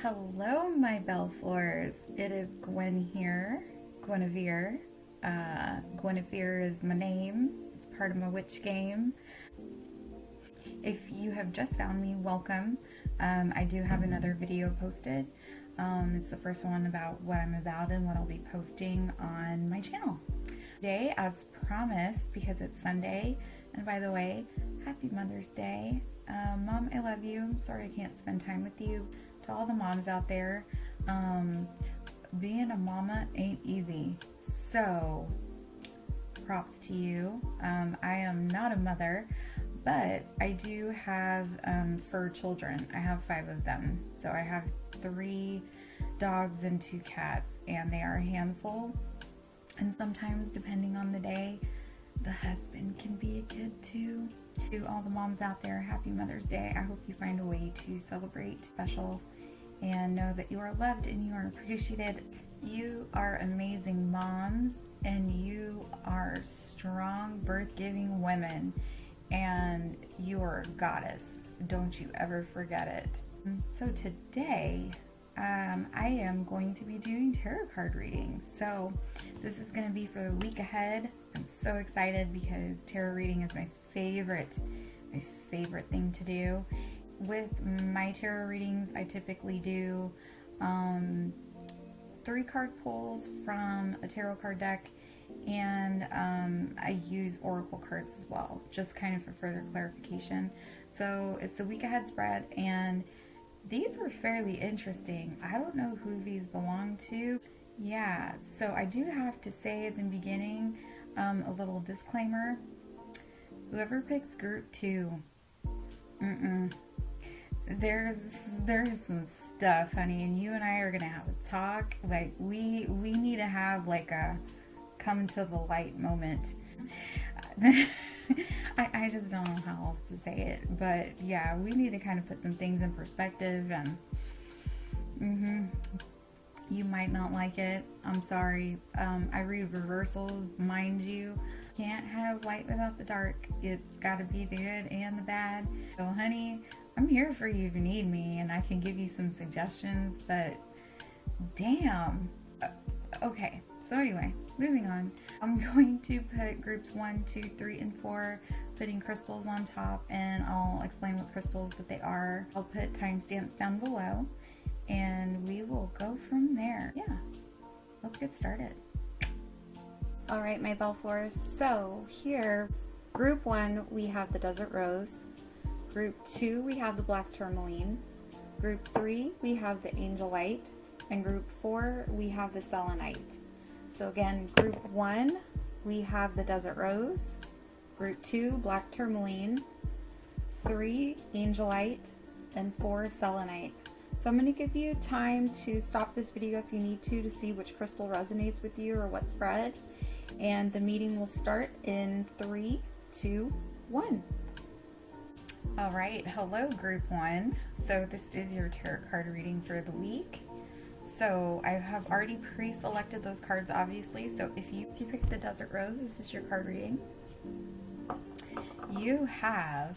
Hello, my Bellflowers. It is Gwen here, Guinevere. Guinevere is my name. It's part of my witch game. If you have just found me, welcome. I do have another video posted. It's the first one about what I'm about and what I'll be posting on my channel. Today, as promised, because it's Sunday, and by the way, happy Mother's Day. Mom, I love you. I'm sorry I can't spend time with you. To all the moms out there, being a mama ain't easy. So, props to you. I am not a mother, but I do have fur children. I have 5 of them. So I have 3 dogs and 2 cats, and they are a handful. And sometimes, depending on the day, the husband can be a kid too. To all the moms out there, happy Mother's Day. I hope you find a way to celebrate special and know that you are loved and you are appreciated. You are amazing moms, and you are strong birth-giving women, and you are a goddess. Don't you ever forget it. So today, I am going to be doing tarot card readings. So this is going to be for the week ahead. I'm so excited because tarot reading is my favorite thing to do. With my tarot readings, I typically do 3 card pulls from a tarot card deck, and I use oracle cards as well, just kind of for further clarification. So it's the week ahead spread, and these were fairly interesting. I don't know who these belong to. Yeah, so I do have to say at the beginning, a little disclaimer. Whoever picks group 2, there's some stuff, honey, and you and I are gonna have a talk. Like we need to have like a come to the light moment. I just don't know how else to say it, but yeah, we need to kind of put some things in perspective, and you might not like it. I'm sorry. I read reversals, mind you. Can't have light without the dark. It's got to be the good and the bad. So honey, I'm here for you if you need me, and I can give you some suggestions, but damn. Okay, so anyway, moving on. I'm going to put groups 1, 2, 3, and 4, putting crystals on top, and I'll explain what crystals that they are. I'll put timestamps down below, and we will go from there. Yeah, let's get started. All right, my Bellflowers. So here, group 1, we have the Desert Rose. Group 2, we have the Black Tourmaline. Group 3, we have the Angel Light. And group 4, we have the Selenite. So again, group 1, we have the Desert Rose. Group 2, Black Tourmaline. 3, Angel Light. And 4, Selenite. So I'm going to give you time to stop this video if you need to see which crystal resonates with you or what spread. And the meeting will start in 3, 2, 1. All right, hello group 1. So this is your tarot card reading for the week. So I have already pre-selected those cards, obviously. So if you pick the Desert Rose, this is your card reading. You have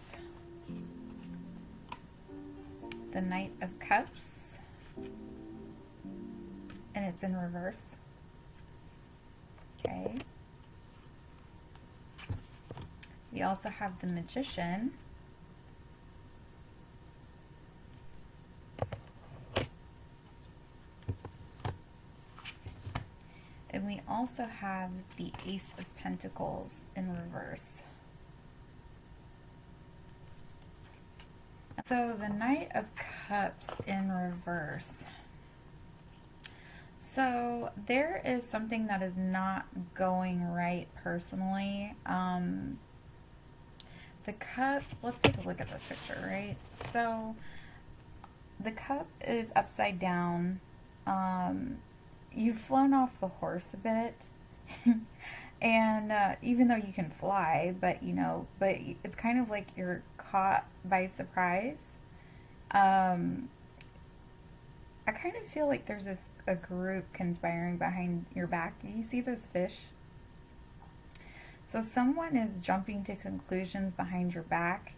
the Knight of Cups, and it's in reverse. Okay. We also have the Magician. And we also have the Ace of Pentacles in reverse. So the Knight of Cups in reverse. So there is something that is not going right personally. The cup, let's take a look at this picture, right? So the cup is upside down. You've flown off the horse a bit. And even though you can fly, but it's kind of like you're caught by surprise. I kind of feel like there's a group conspiring behind your back. Do you see those fish? So someone is jumping to conclusions behind your back,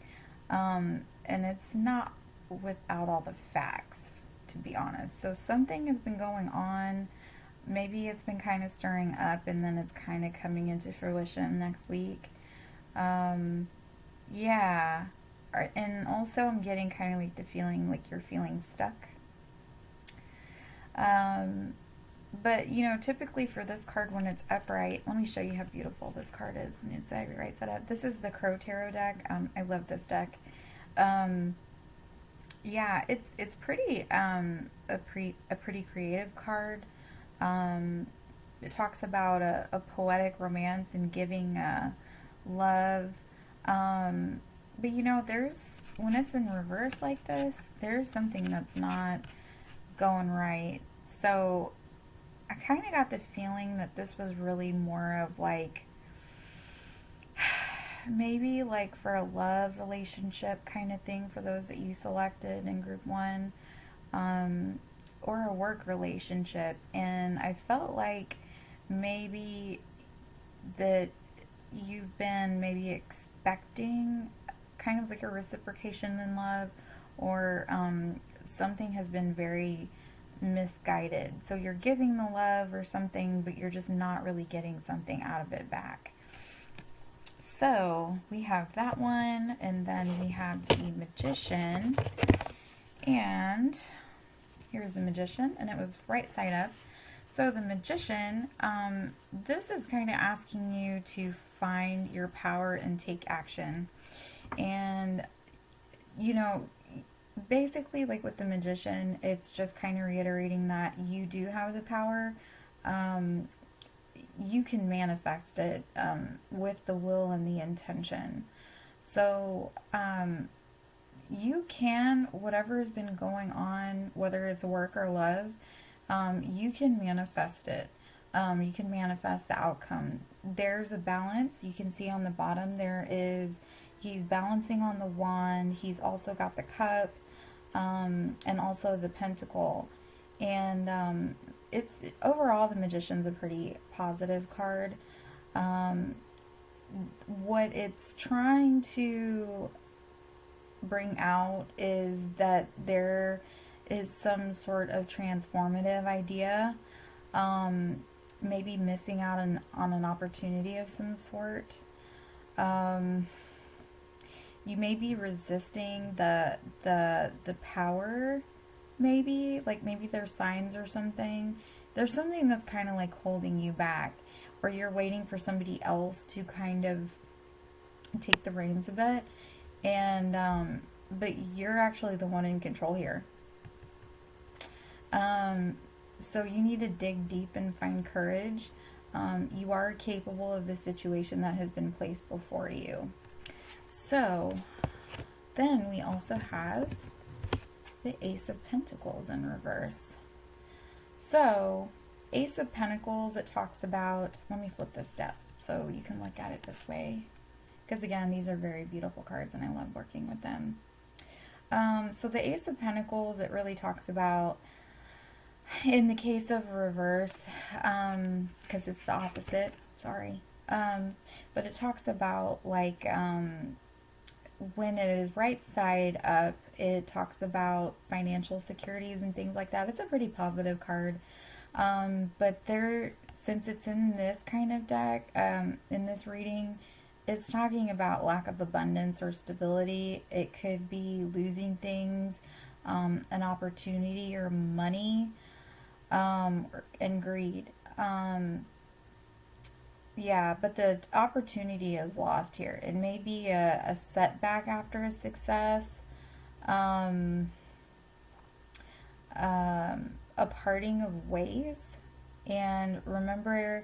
and it's not without all the facts, to be honest. So something has been going on. Maybe it's been kind of stirring up and then it's kind of coming into fruition next week. Yeah. And also I'm getting kind of like the feeling like you're feeling stuck. But, you know, typically for this card when it's upright, let me show you how beautiful this card is when it's right side up. This is the Crow Tarot deck. I love this deck. Yeah, it's pretty a pretty creative card. It talks about a poetic romance and giving love. But you know, when it's in reverse like this, there's something that's not going right. So I kind of got the feeling that this was really more of like maybe like for a love relationship kind of thing for those that you selected in group one, or a work relationship. And I felt like maybe that you've been maybe expecting kind of like a reciprocation in love, or something has been very misguided. So you're giving the love or something, but you're just not really getting something out of it back. So we have that one, and then we have the Magician, and here's the Magician, and it was right side up. So the Magician, this is kind of asking you to find your power and take action. And, you know, basically, like with the Magician, it's just kind of reiterating that you do have the power. You can manifest it with the will and the intention. So you can, whatever has been going on, whether it's work or love, you can manifest it. You can manifest the outcome. There's a balance. You can see on the bottom he's balancing on the wand. He's also got the cup, and also the pentacle. And it's overall, the Magician's a pretty positive card. What it's trying to bring out is that there is some sort of transformative idea, maybe missing out on an opportunity of some sort. You may be resisting the power, maybe, like maybe there's signs or something. There's something that's kind of like holding you back, or you're waiting for somebody else to kind of take the reins a bit, and but you're actually the one in control here. So you need to dig deep and find courage. You are capable of the situation that has been placed before you. So then we also have the Ace of Pentacles in reverse. So Ace of Pentacles, it talks about, let me flip this up so you can look at it this way, because again, these are very beautiful cards and I love working with them. So the Ace of Pentacles, it really talks about, in the case of reverse, because it's the opposite, sorry, but it talks about like when it is right side up, it talks about financial securities and things like that. It's a pretty positive card, but since it's in this kind of deck, in this reading, it's talking about lack of abundance or stability. It could be losing things, an opportunity or money, and greed. Yeah, but the opportunity is lost here. It may be a setback after a success, a parting of ways. And remember,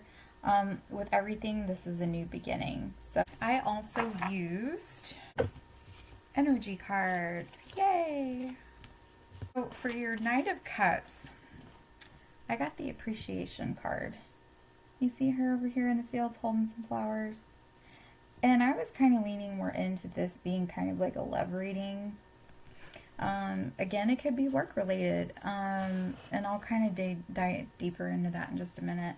with everything, this is a new beginning. So I also used energy cards. Yay! So for your Knight of Cups, I got the Appreciation card. You see her over here in the fields holding some flowers. And I was kind of leaning more into this being kind of like a love reading. Again, it could be work related. And I'll kind of dive deeper into that in just a minute.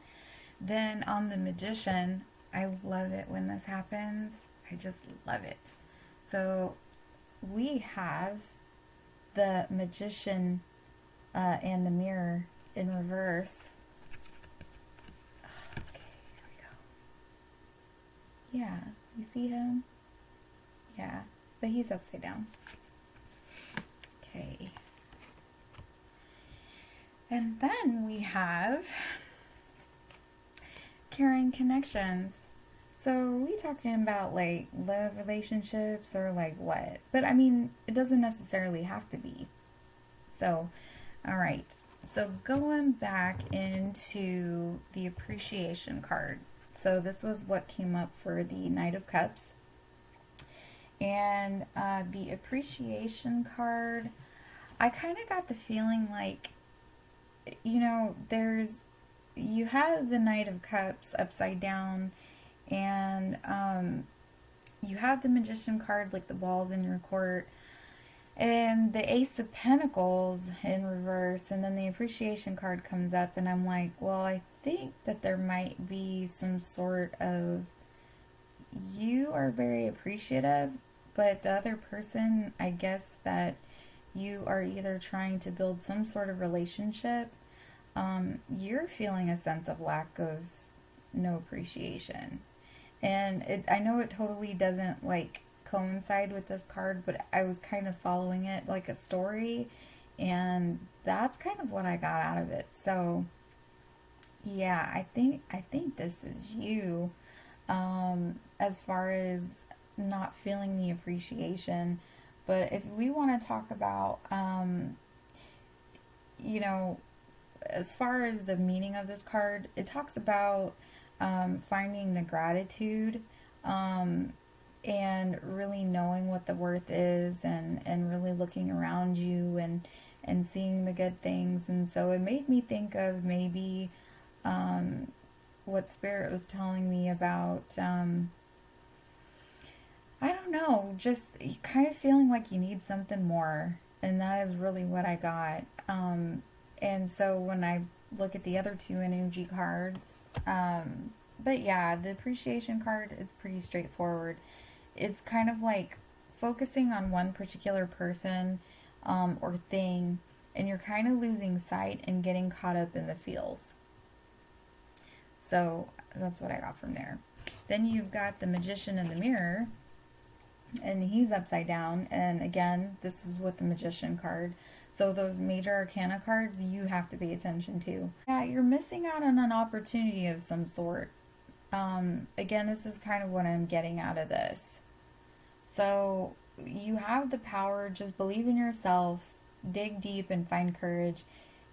Then on the Magician, I love it when this happens. I just love it. So we have the Magician and the mirror in reverse. Okay, here we go. Yeah, you see him? Yeah, but he's upside down. Okay. And then we have caring connections. So are we talking about like love relationships or like what? But I mean, it doesn't necessarily have to be. So, all right. So going back into the appreciation card. So this was what came up for the Knight of Cups. And the appreciation card, I kind of got the feeling like, you know, you have the Knight of Cups upside down, and you have the Magician card, like the balls in your court, and the Ace of Pentacles in reverse, and then the appreciation card comes up, and I'm like, well, I think that there might be some sort of, you are very appreciative, but the other person, I guess that you are either trying to build some sort of relationship, you're feeling a sense of lack of no appreciation. And I know it totally doesn't like coincide with this card, but I was kind of following it like a story, and that's kind of what I got out of it. So yeah, I think this is you, as far as not feeling the appreciation. But if we want to talk about, you know, as far as the meaning of this card, it talks about finding the gratitude, and really knowing what the worth is, and really looking around you, and seeing the good things. And so it made me think of maybe what Spirit was telling me about, I don't know, just kind of feeling like you need something more. And that is really what I got. And so when I look at the other two energy cards, but yeah, the appreciation card is pretty straightforward. It's kind of like focusing on one particular person, or thing, and you're kind of losing sight and getting caught up in the feels. So that's what I got from there. Then you've got the Magician in the mirror, and he's upside down. And again, this is with the Magician card. So those major arcana cards, you have to pay attention to. Yeah, you're missing out on an opportunity of some sort. Again, this is kind of what I'm getting out of this. So you have the power, just believe in yourself, dig deep and find courage,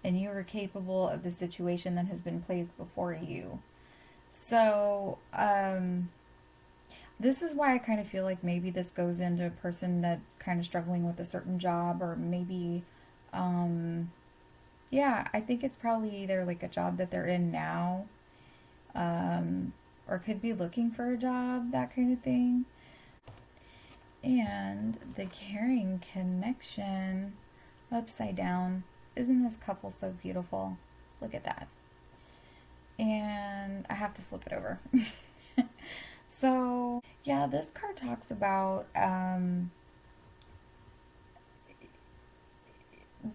and you are capable of the situation that has been placed before you. So, this is why I kind of feel like maybe this goes into a person that's kind of struggling with a certain job, or maybe, yeah, I think it's probably either like a job that they're in now, or could be looking for a job, that kind of thing. And the caring connection upside down. Isn't this couple so beautiful? Look at that. And I have to flip it over. So, yeah, this card talks about,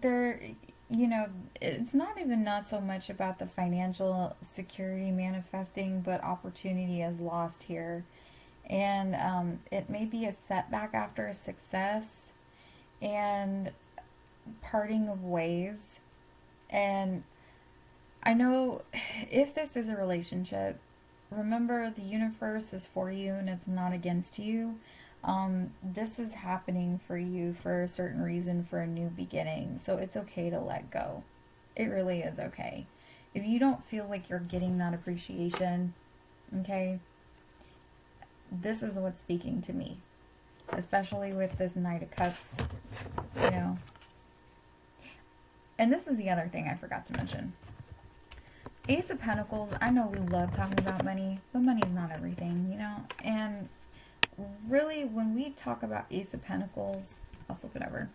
there, you know, it's not even not so much about the financial security manifesting, but opportunity is lost here. And it may be a setback after a success, and parting of ways. And I know if this is a relationship, remember the universe is for you and it's not against you. This is happening for you for a certain reason, for a new beginning. So it's okay to let go. It really is okay. If you don't feel like you're getting that appreciation, okay, this is what's speaking to me. Especially with this Knight of Cups, you know. And this is the other thing I forgot to mention. Ace of Pentacles, I know we love talking about money, but money is not everything, you know? And really, when we talk about Ace of Pentacles, I'll flip it over.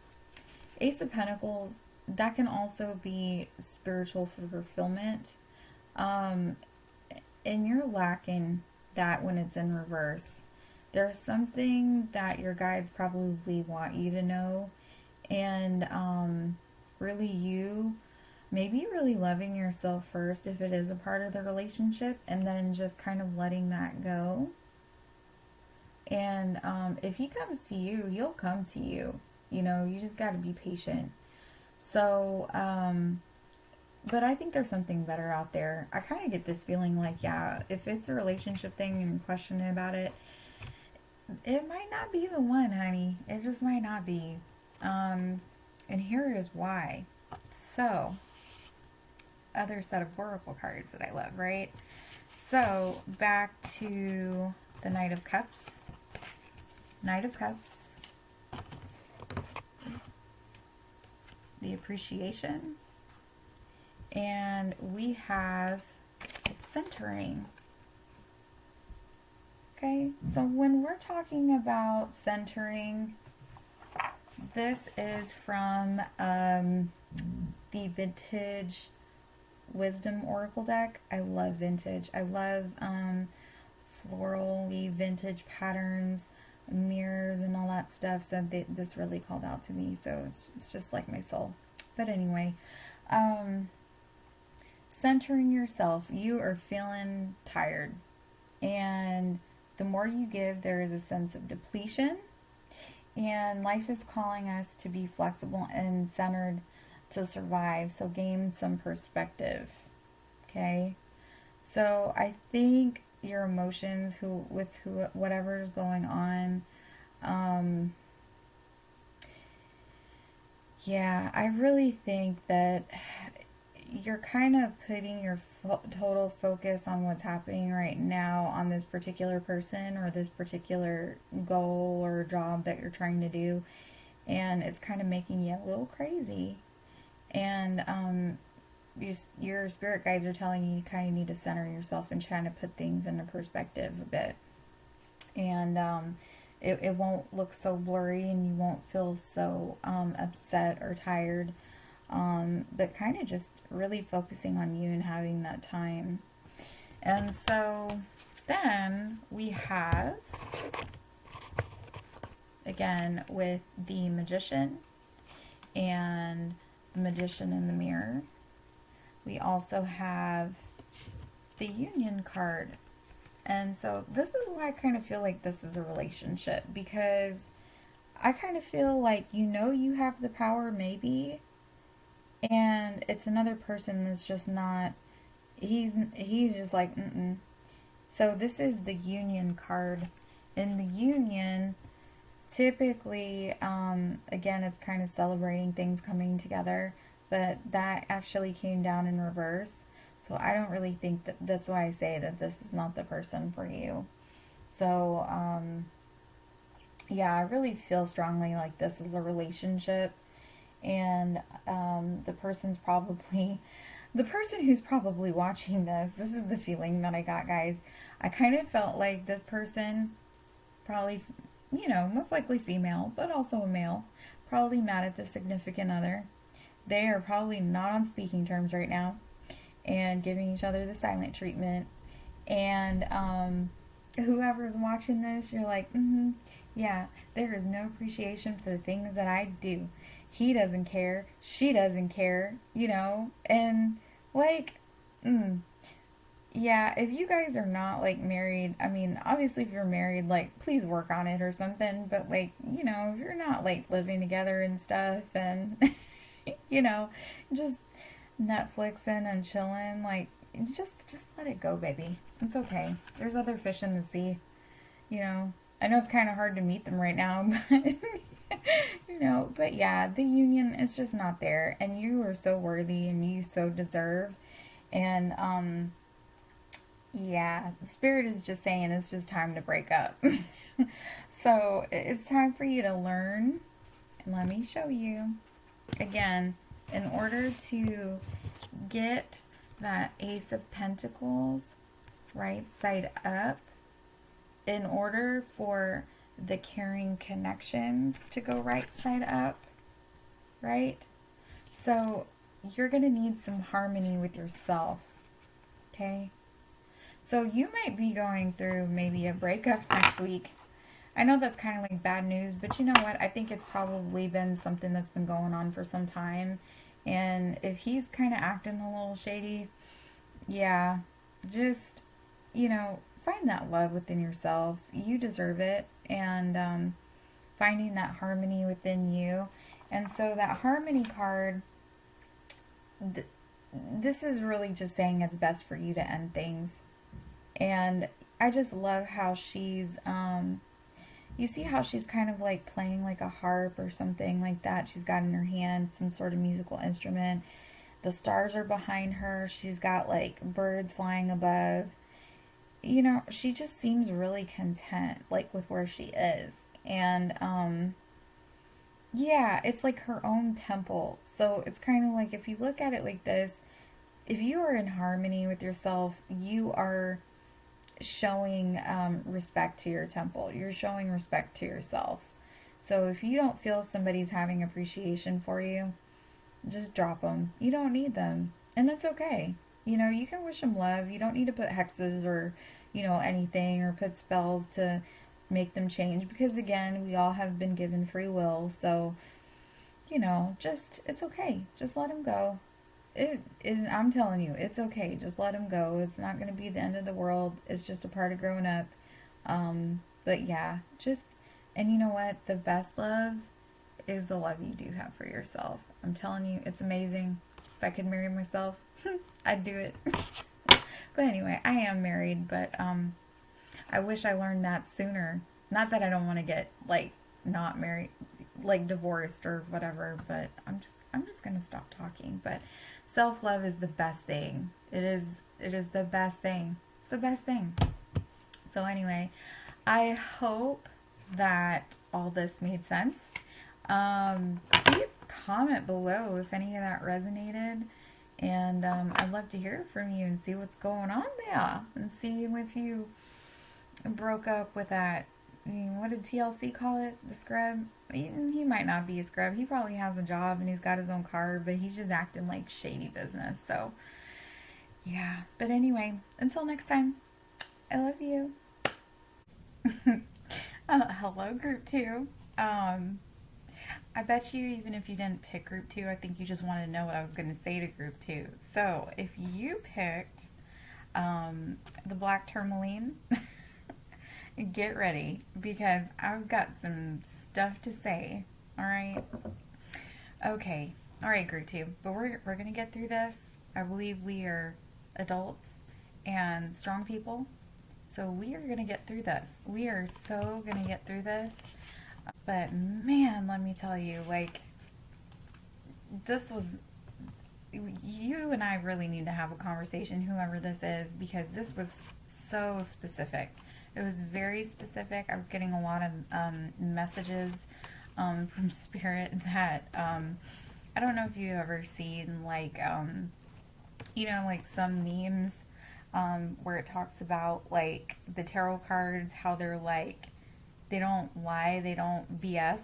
Ace of Pentacles, that can also be spiritual fulfillment. And you're lacking that when it's in reverse. There's something that your guides probably want you to know. And really you, maybe really loving yourself first if it is a part of the relationship, and then just kind of letting that go. And if he comes to you, he'll come to you. You know, you just got to be patient. So, but I think there's something better out there. I kind of get this feeling like, yeah, if it's a relationship thing and you're questioning about it, it might not be the one, honey. It just might not be. And here is why. So, other set of oracle cards that I love, right? So, back to the Knight of Cups. Knight of Cups. The Appreciation. And we have centering. Okay, so when we're talking about centering, this is from the Vintage Wisdom Oracle deck. I love vintage. I love florally vintage patterns, mirrors, and all that stuff. So this really called out to me. So it's just like my soul. But anyway, centering yourself. You are feeling tired, and the more you give, there is a sense of depletion, and life is calling us to be flexible and centered to survive. So gain some perspective. Okay, so I think your emotions, whatever is going on, yeah, I really think that you're kind of putting your total focus on what's happening right now on this particular person or this particular goal or job that you're trying to do, and it's kind of making you a little crazy. And your spirit guides are telling you kind of need to center yourself and trying to put things into perspective a bit, and it won't look so blurry, and you won't feel so upset or tired. But kind of just really focusing on you and having that time. And so then we have, again, with the Magician and the Magician in the Mirror, we also have the Union card. And so this is why I kind of feel like this is a relationship, because I kind of feel like, you know, you have the power maybe, and it's another person that's just not, he's just like, mm-mm. So this is the Union card. In the Union, typically, again, it's kind of celebrating things coming together, but that actually came down in reverse. So I don't really think that's why I say that this is not the person for you. So, yeah, I really feel strongly like this is a relationship. And the person who's probably watching this is the feeling that I got, guys. I kind of felt like this person, probably, you know, most likely female, but also a male, probably mad at the significant other. They are probably not on speaking terms right now and giving each other the silent treatment. And whoever's watching this, you're like, yeah, there is no appreciation for the things that I do. He doesn't care. She doesn't care, you know? And, like, yeah, if you guys are not, like, married, I mean, obviously if you're married, like, please work on it or something. But, like, you know, if you're not, like, living together and stuff and, you know, just Netflixing and chilling, like, just let it go, baby. It's okay. There's other fish in the sea, you know? I know it's kind of hard to meet them right now, but... you know, but yeah, the union is just not there, and you are so worthy and you so deserve. And yeah, the spirit is just saying it's just time to break up. So it's time for you to learn, and let me show you again. In order to get that Ace of Pentacles right side up, in order for the caring connections to go right side up, right? So you're going to need some harmony with yourself, okay? So you might be going through maybe a breakup next week. I know that's kind of like bad news, but you know what? I think it's probably been something that's been going on for some time, And if he's kind of acting a little shady, yeah, just, find that love within yourself. You deserve it. And finding that harmony within you. And so that harmony card, this is really just saying it's best for you to end things. And I just love how she's, you see how she's kind of like playing like a harp or something like that. She's got in her hand some sort of musical instrument. The stars are behind her. She's got like birds flying above. She just seems really content, like with where she is. And, yeah, it's like her own temple. So it's kind of like if you look at it like this, if you are in harmony with yourself, you are showing respect to your temple. You're showing respect to yourself. So if you don't feel somebody's having appreciation for you, just drop them. You don't need them. And that's okay. You can wish them love. You don't need to put hexes or, anything or put spells to make them change because, again, we all have been given free will. So, it's okay. Just let them go. I'm telling you, it's okay. Just let them go. It's not going to be the end of the world. It's just a part of growing up. But yeah, and you know what? The best love is the love you do have for yourself. I'm telling you, it's amazing. If I could marry myself, I'd do it. But anyway, I am married, but I wish I learned that sooner. Not that I don't want to get not married, divorced or whatever, but I'm just gonna stop talking. But self-love is the best thing. It is the best thing. It's the best thing. So anyway, I hope that all this made sense. Please comment below if any of that resonated. And I'd love to hear from you and see what's going on there. And see if you broke up with that. What did TLC call it? The scrub? He might not be a scrub. He probably has a job and he's got his own car, but he's just acting like shady business. So, yeah. But anyway, until next time, I love you. Hello, group 2. I bet you, even if you didn't pick group 2, I think you just wanted to know what I was going to say to group 2. So, if you picked the black tourmaline, get ready, because I've got some stuff to say. Alright? Okay. Alright, group 2. But we're going to get through this. I believe we are adults and strong people. So we are going to get through this. We are so going to get through this. But man, let me tell you, this was, you and I really need to have a conversation, whoever this is, because this was so specific. It was very specific. I was getting a lot of messages from Spirit that, I don't know if you've ever seen, some memes where it talks about, the tarot cards, how they're, they don't lie, they don't BS.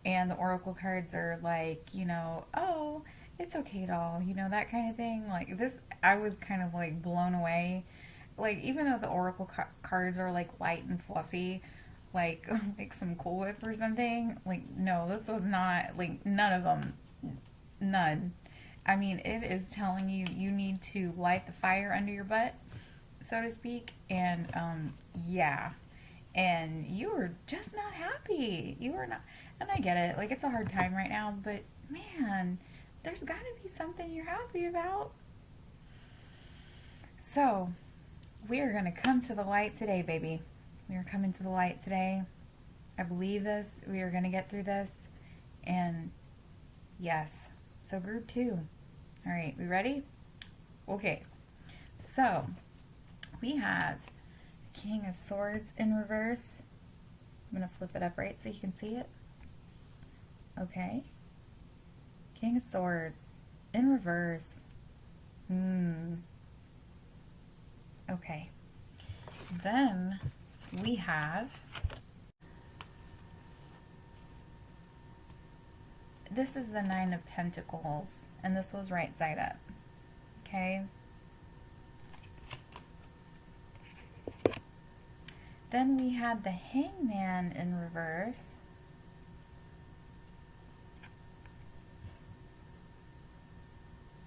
And the oracle cards are oh, it's okay, doll, that kind of thing. This, I was kind of blown away. Even though the oracle cards are light and fluffy, some Cool Whip or something, no, this was not, none of them. None. I mean, it is telling you need to light the fire under your butt, so to speak. And, yeah. And you were just not happy. You were not, and I get it. It's a hard time right now, but man, there's got to be something you're happy about. So, we are going to come to the light today, baby. We are coming to the light today. I believe this. We are going to get through this. And, yes. So, group 2. All right, we ready? Okay. So, we have King of Swords in reverse. I'm going to flip it up right so you can see it. Okay. King of Swords in reverse. Okay. Then we have, this is the 9 of Pentacles, and this was right side up. Okay. Then we had the Hangman in reverse.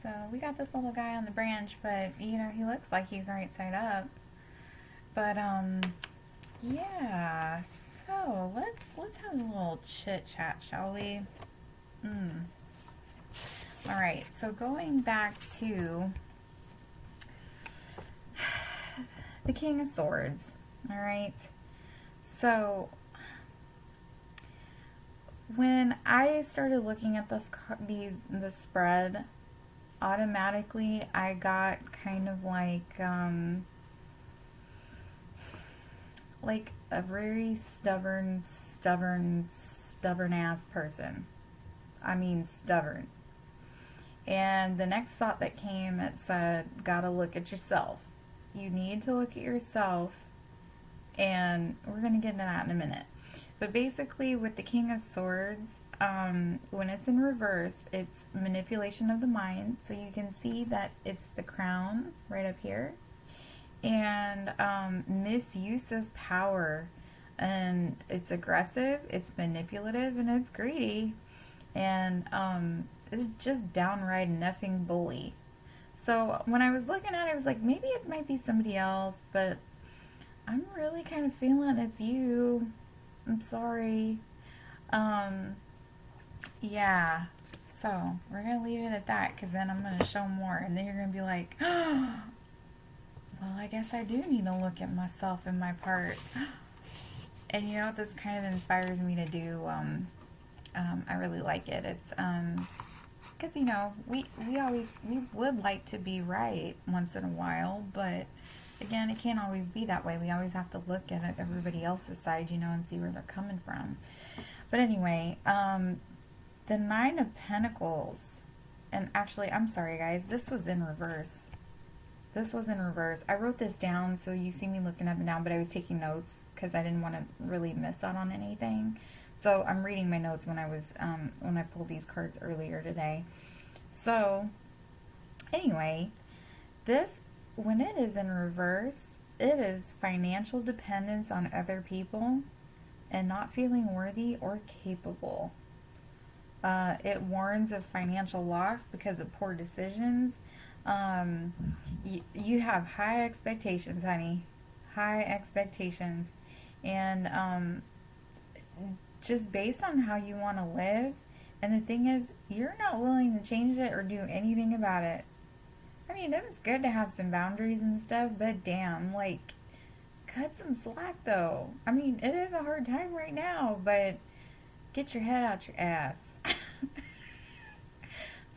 So we got this little guy on the branch, but you know, he looks like he's right side up. But yeah. So let's have a little chit chat, shall we? All right. So going back to the King of Swords. All right. So when I started looking at this spread, automatically I got kind of like a very stubborn ass person. I mean stubborn. And the next thought that came, it said, gotta look at yourself. You need to look at yourself, and we're gonna get into that in a minute. But basically with the King of Swords, when it's in reverse, it's manipulation of the mind. So you can see that it's the crown right up here. And misuse of power. And it's aggressive, it's manipulative, and it's greedy. And it's just downright neffing bully. So when I was looking at it, I was like, maybe it might be somebody else, but I'm really kind of feeling it's you. I'm sorry. Yeah. So we're going to leave it at that, because then I'm going to show more. And then you're going to be like, oh, well, I guess I do need to look at myself and my part. And you know what this kind of inspires me to do? I really like it. It's, because, you know, we would like to be right once in a while, but again, it can't always be that way. We always have to look at everybody else's side, you know, and see where they're coming from. But anyway, the Nine of Pentacles, and actually, I'm sorry guys, this was in reverse. This was in reverse. I wrote this down, so you see me looking up and down, but I was taking notes because I didn't want to really miss out on anything. So I'm reading my notes when I was, when I pulled these cards earlier today. So, anyway, this, when it is in reverse, it is financial dependence on other people and not feeling worthy or capable. It warns of financial loss because of poor decisions. You have high expectations, honey. High expectations. And just based on how you want to live. And the thing is, you're not willing to change it or do anything about it. I mean, it's good to have some boundaries and stuff, but damn, like, cut some slack though. I mean, it is a hard time right now, but get your head out your ass.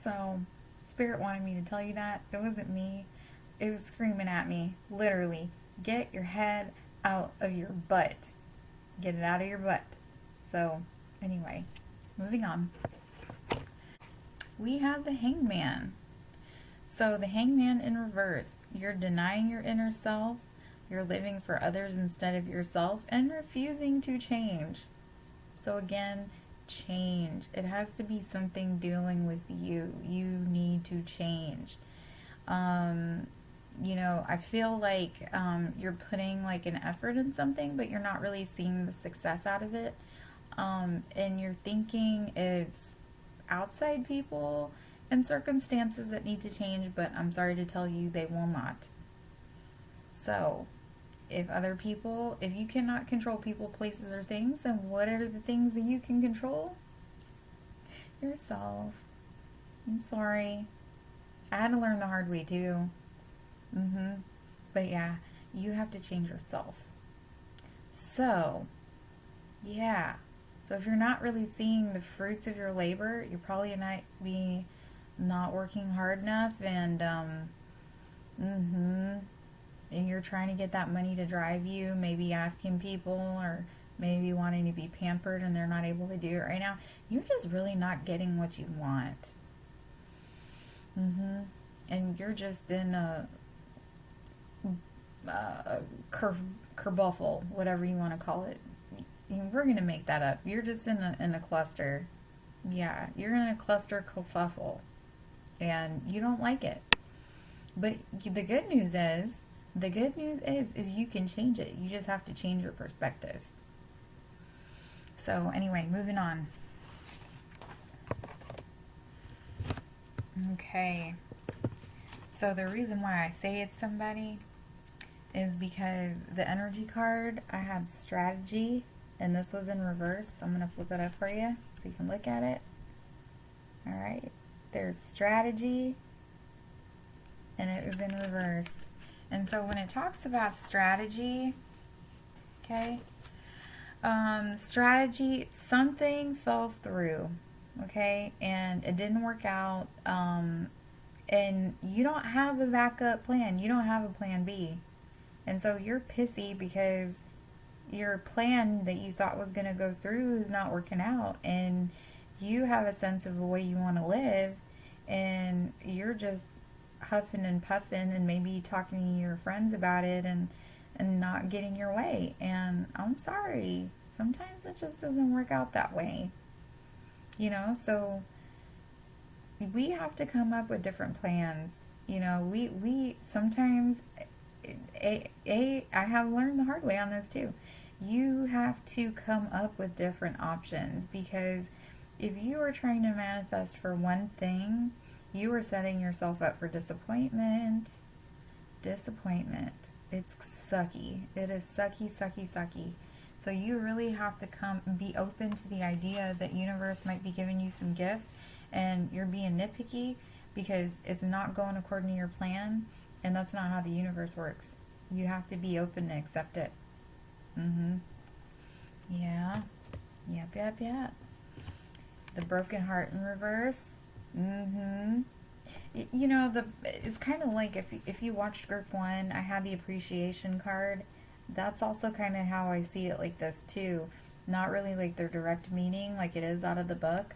So, Spirit wanted me to tell you that. It wasn't me. It was screaming at me. Literally, get your head out of your butt. Get it out of your butt. So, anyway, moving on. We have the Hangman. So, the Hangman in reverse. You're denying your inner self. You're living for others instead of yourself and refusing to change. So, again, change. It has to be something dealing with you. You need to change. You know, I feel like you're putting like an effort in something, but you're not really seeing the success out of it. And you're thinking it's outside people and circumstances that need to change, but I'm sorry to tell you, they will not. So, if other people, if you cannot control people, places, or things, then what are the things that you can control? Yourself. I'm sorry. I had to learn the hard way too. But yeah, you have to change yourself. So, yeah. So if you're not really seeing the fruits of your labor, you're probably not working hard enough, and and you're trying to get that money to drive you, maybe asking people or maybe wanting to be pampered and they're not able to do it right now. You're just really not getting what you want. And you're just in a kerbuffle, whatever you want to call it. We're going to make that up. You're just in a cluster. Yeah, you're in a cluster kerfuffle. And you don't like it. But the good news is you can change it. You just have to change your perspective. So anyway, moving on. Okay. So the reason why I say it's somebody is because the energy card, I had strategy, and this was in reverse. I'm going to flip it up for you so you can look at it. All right. There's strategy, and it was in reverse. And so when it talks about strategy, okay, strategy, something fell through, okay, and it didn't work out, and you don't have a backup plan. You don't have a plan B. And so you're pissy because your plan that you thought was going to go through is not working out, and you have a sense of the way you want to live, and you're just huffing and puffing and maybe talking to your friends about it, and not getting your way. And I'm sorry, sometimes it just doesn't work out that way, you know. So we have to come up with different plans, you know. We sometimes I have learned the hard way on this too. You have to come up with different options, because if you are trying to manifest for one thing, you are setting yourself up for disappointment. Disappointment. It's sucky. It is sucky, sucky, sucky. So you really have to be open to the idea that universe might be giving you some gifts, and you're being nitpicky because it's not going according to your plan, and that's not how the universe works. You have to be open to accept it. Yeah. Yep. The broken heart in reverse. You know, it's kind of like if you watched group 1, I had the appreciation card. That's also kind of how I see it, like this too. Not really like their direct meaning like it is out of the book.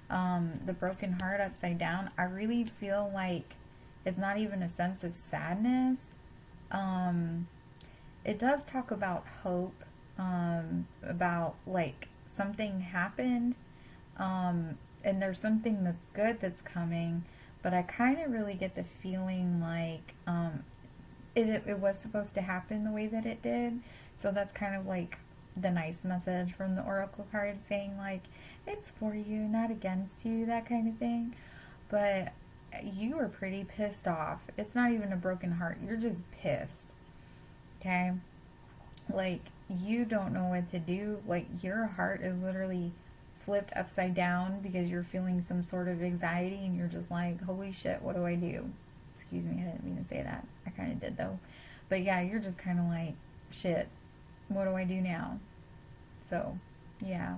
The broken heart upside down, I really feel like it's not even a sense of sadness. It does talk about hope, about like something happened, and there's something that's good that's coming, but I kind of really get the feeling like it was supposed to happen the way that it did. So that's kind of like the nice message from the oracle card, saying like it's for you, not against you, that kind of thing. But you are pretty pissed off. It's not even a broken heart. You're just pissed. Okay? Like, you don't know what to do. Like, your heart is literally flipped upside down because you're feeling some sort of anxiety, and you're just like, holy shit, what do I do? Excuse me, I didn't mean to say that. I kind of did though. But yeah, you're just kind of like, shit, what do I do now? So, yeah.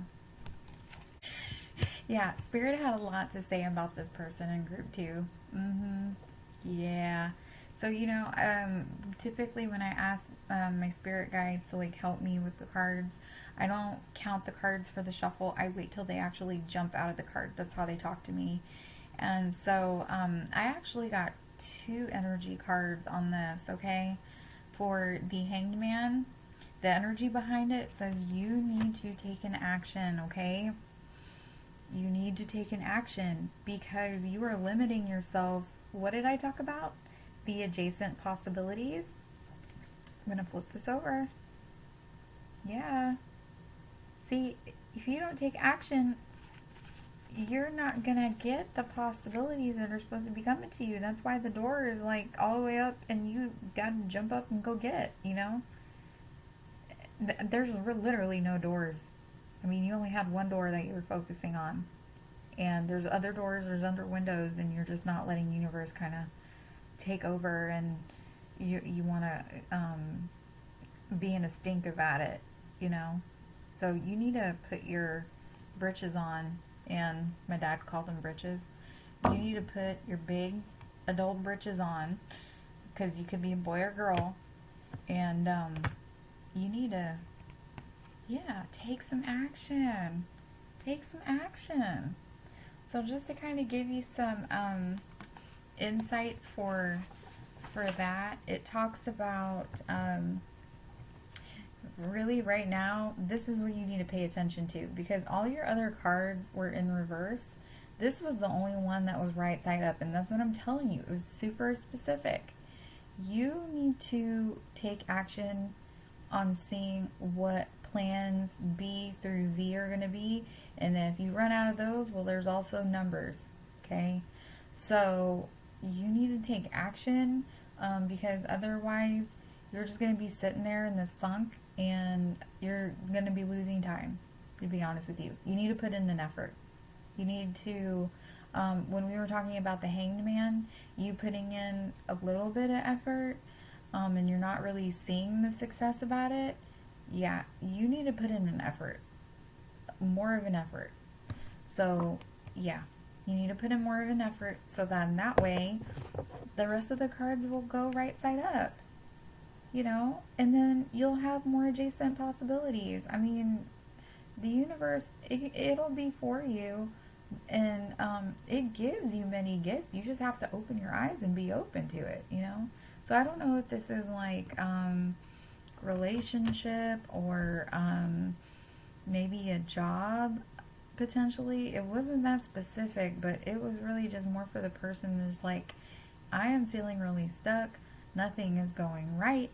Yeah, Spirit had a lot to say about this person in group 2. Yeah. So, you know, typically when I ask my spirit guides to like help me with the cards, I don't count the cards for the shuffle. I wait till they actually jump out of the card. That's how they talk to me. And so I actually got 2 energy cards on this, okay? For the Hanged Man, the energy behind it says you need to take an action, okay? You need to take an action because you are limiting yourself. What did I talk about? The adjacent possibilities. I'm going to flip this over. Yeah. See, if you don't take action, you're not going to get the possibilities that are supposed to be coming to you. That's why the door is like all the way up and you got to jump up and go get it, you know? There's literally no doors. I mean, you only had one door that you were focusing on. And there's other doors, there's other windows, and you're just not letting universe kind of take over, and you want to be in a stink about it, you know? So you need to put your britches on, and my dad called them britches. You need to put your big adult britches on, because you could be a boy or girl, and you need to, yeah, take some action. Take some action. So just to kind of give you some insight for that, it talks about really right now, this is what you need to pay attention to, because all your other cards were in reverse. This was the only one that was right side up, and that's what I'm telling you. It was super specific. You need to take action on seeing what plans B through Z are going to be, and if you run out of those, well, there's also numbers, okay? So you need to take action, because otherwise you're just going to be sitting there in this funk and you're going to be losing time, to be honest with you. You need to put in an effort. You need to, when we were talking about the Hanged Man, you putting in a little bit of effort, and you're not really seeing the success about it, yeah, you need to put in an effort. More of an effort. So, yeah, you need to put in more of an effort so that in that way, the rest of the cards will go right side up. You know? And then you'll have more adjacent possibilities. I mean, the universe, it'll be for you. And it gives you many gifts. You just have to open your eyes and be open to it, you know? So I don't know if this is like relationship or maybe a job potentially. It wasn't that specific, but it was really just more for the person that's like, I am feeling really stuck. Nothing is going right.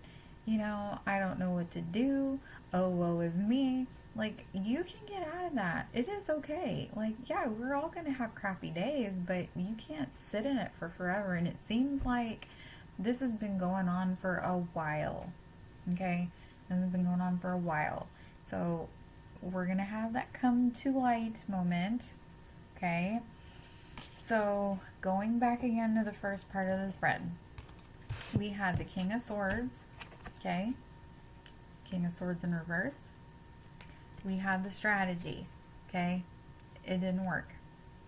You know, I don't know what to do. Oh, woe is me. Like, you can get out of that. It is okay. Like, yeah, we're all going to have crappy days, but you can't sit in it for forever. And it seems like this has been going on for a while. Okay? This has been going on for a while. So, we're going to have that come to light moment. Okay? So, going back again to the first part of the spread, we had the King of Swords. Okay? King of Swords in reverse. We had the strategy, okay? It didn't work.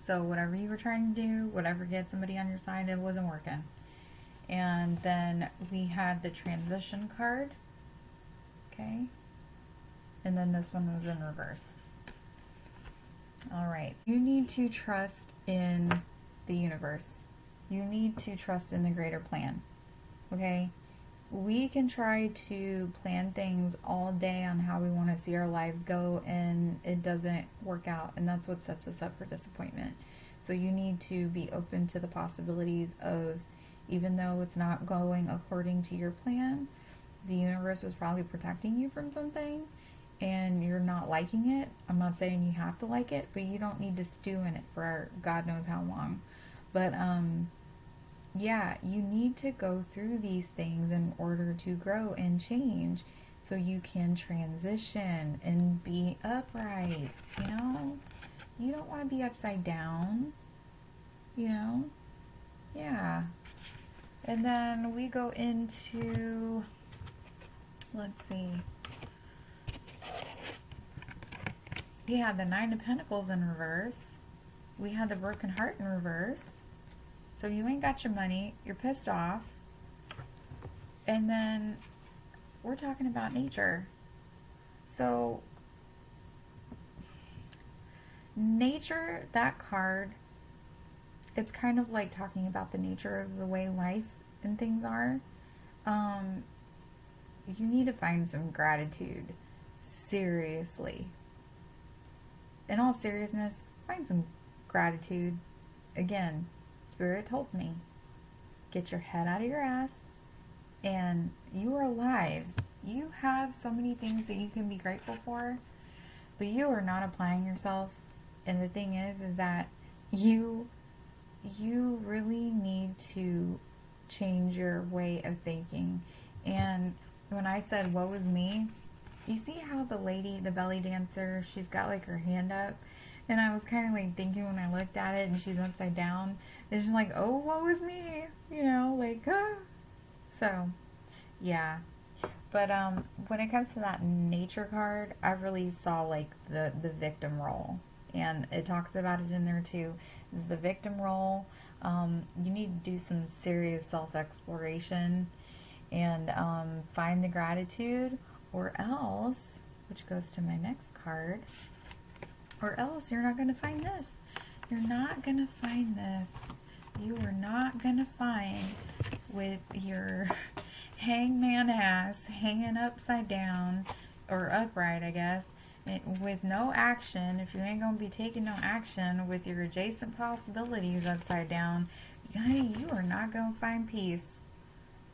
So whatever you were trying to do, whatever get somebody on your side, it wasn't working. And then we had the transition card, okay? And then this one was in reverse. All right. You need to trust in the universe. You need to trust in the greater plan, okay? We can try to plan things all day on how we want to see our lives go, and it doesn't work out, and that's what sets us up for disappointment. So you need to be open to the possibilities of, even though it's not going according to your plan, the universe was probably protecting you from something and you're not liking it. I'm not saying you have to like it, but you don't need to stew in it for God knows how long. But yeah, you need to go through these things in order to grow and change so you can transition and be upright, you know? You don't want to be upside down, you know? Yeah. And then we go into, let's see. We had the Nine of Pentacles in reverse. We had the Broken Heart in reverse. So you ain't got your money, you're pissed off. And then we're talking about nature. So nature, that card, it's kind of like talking about the nature of the way life and things are. You need to find some gratitude. Seriously. In all seriousness, find some gratitude. Again, Spirit told me, get your head out of your ass, and you are alive. You have so many things that you can be grateful for, but you are not applying yourself. And the thing is that you really need to change your way of thinking. And when I said, woe is me, you see how the lady, the belly dancer, she's got like her hand up, and I was kind of like thinking when I looked at it and she's upside down, it's just like, oh, woe is me, you know, like, ah. So, yeah. But when it comes to that nature card, I really saw like the victim role, and it talks about it in there too. This is the victim role. You need to do some serious self-exploration and find the gratitude, or else, which goes to my next card, or else you're not going to find this. You're not going to find this. You are not going to find, with your hangman ass hanging upside down, or upright, I guess, with no action. If you ain't going to be taking no action with your adjacent possibilities upside down, honey, you are not going to find peace.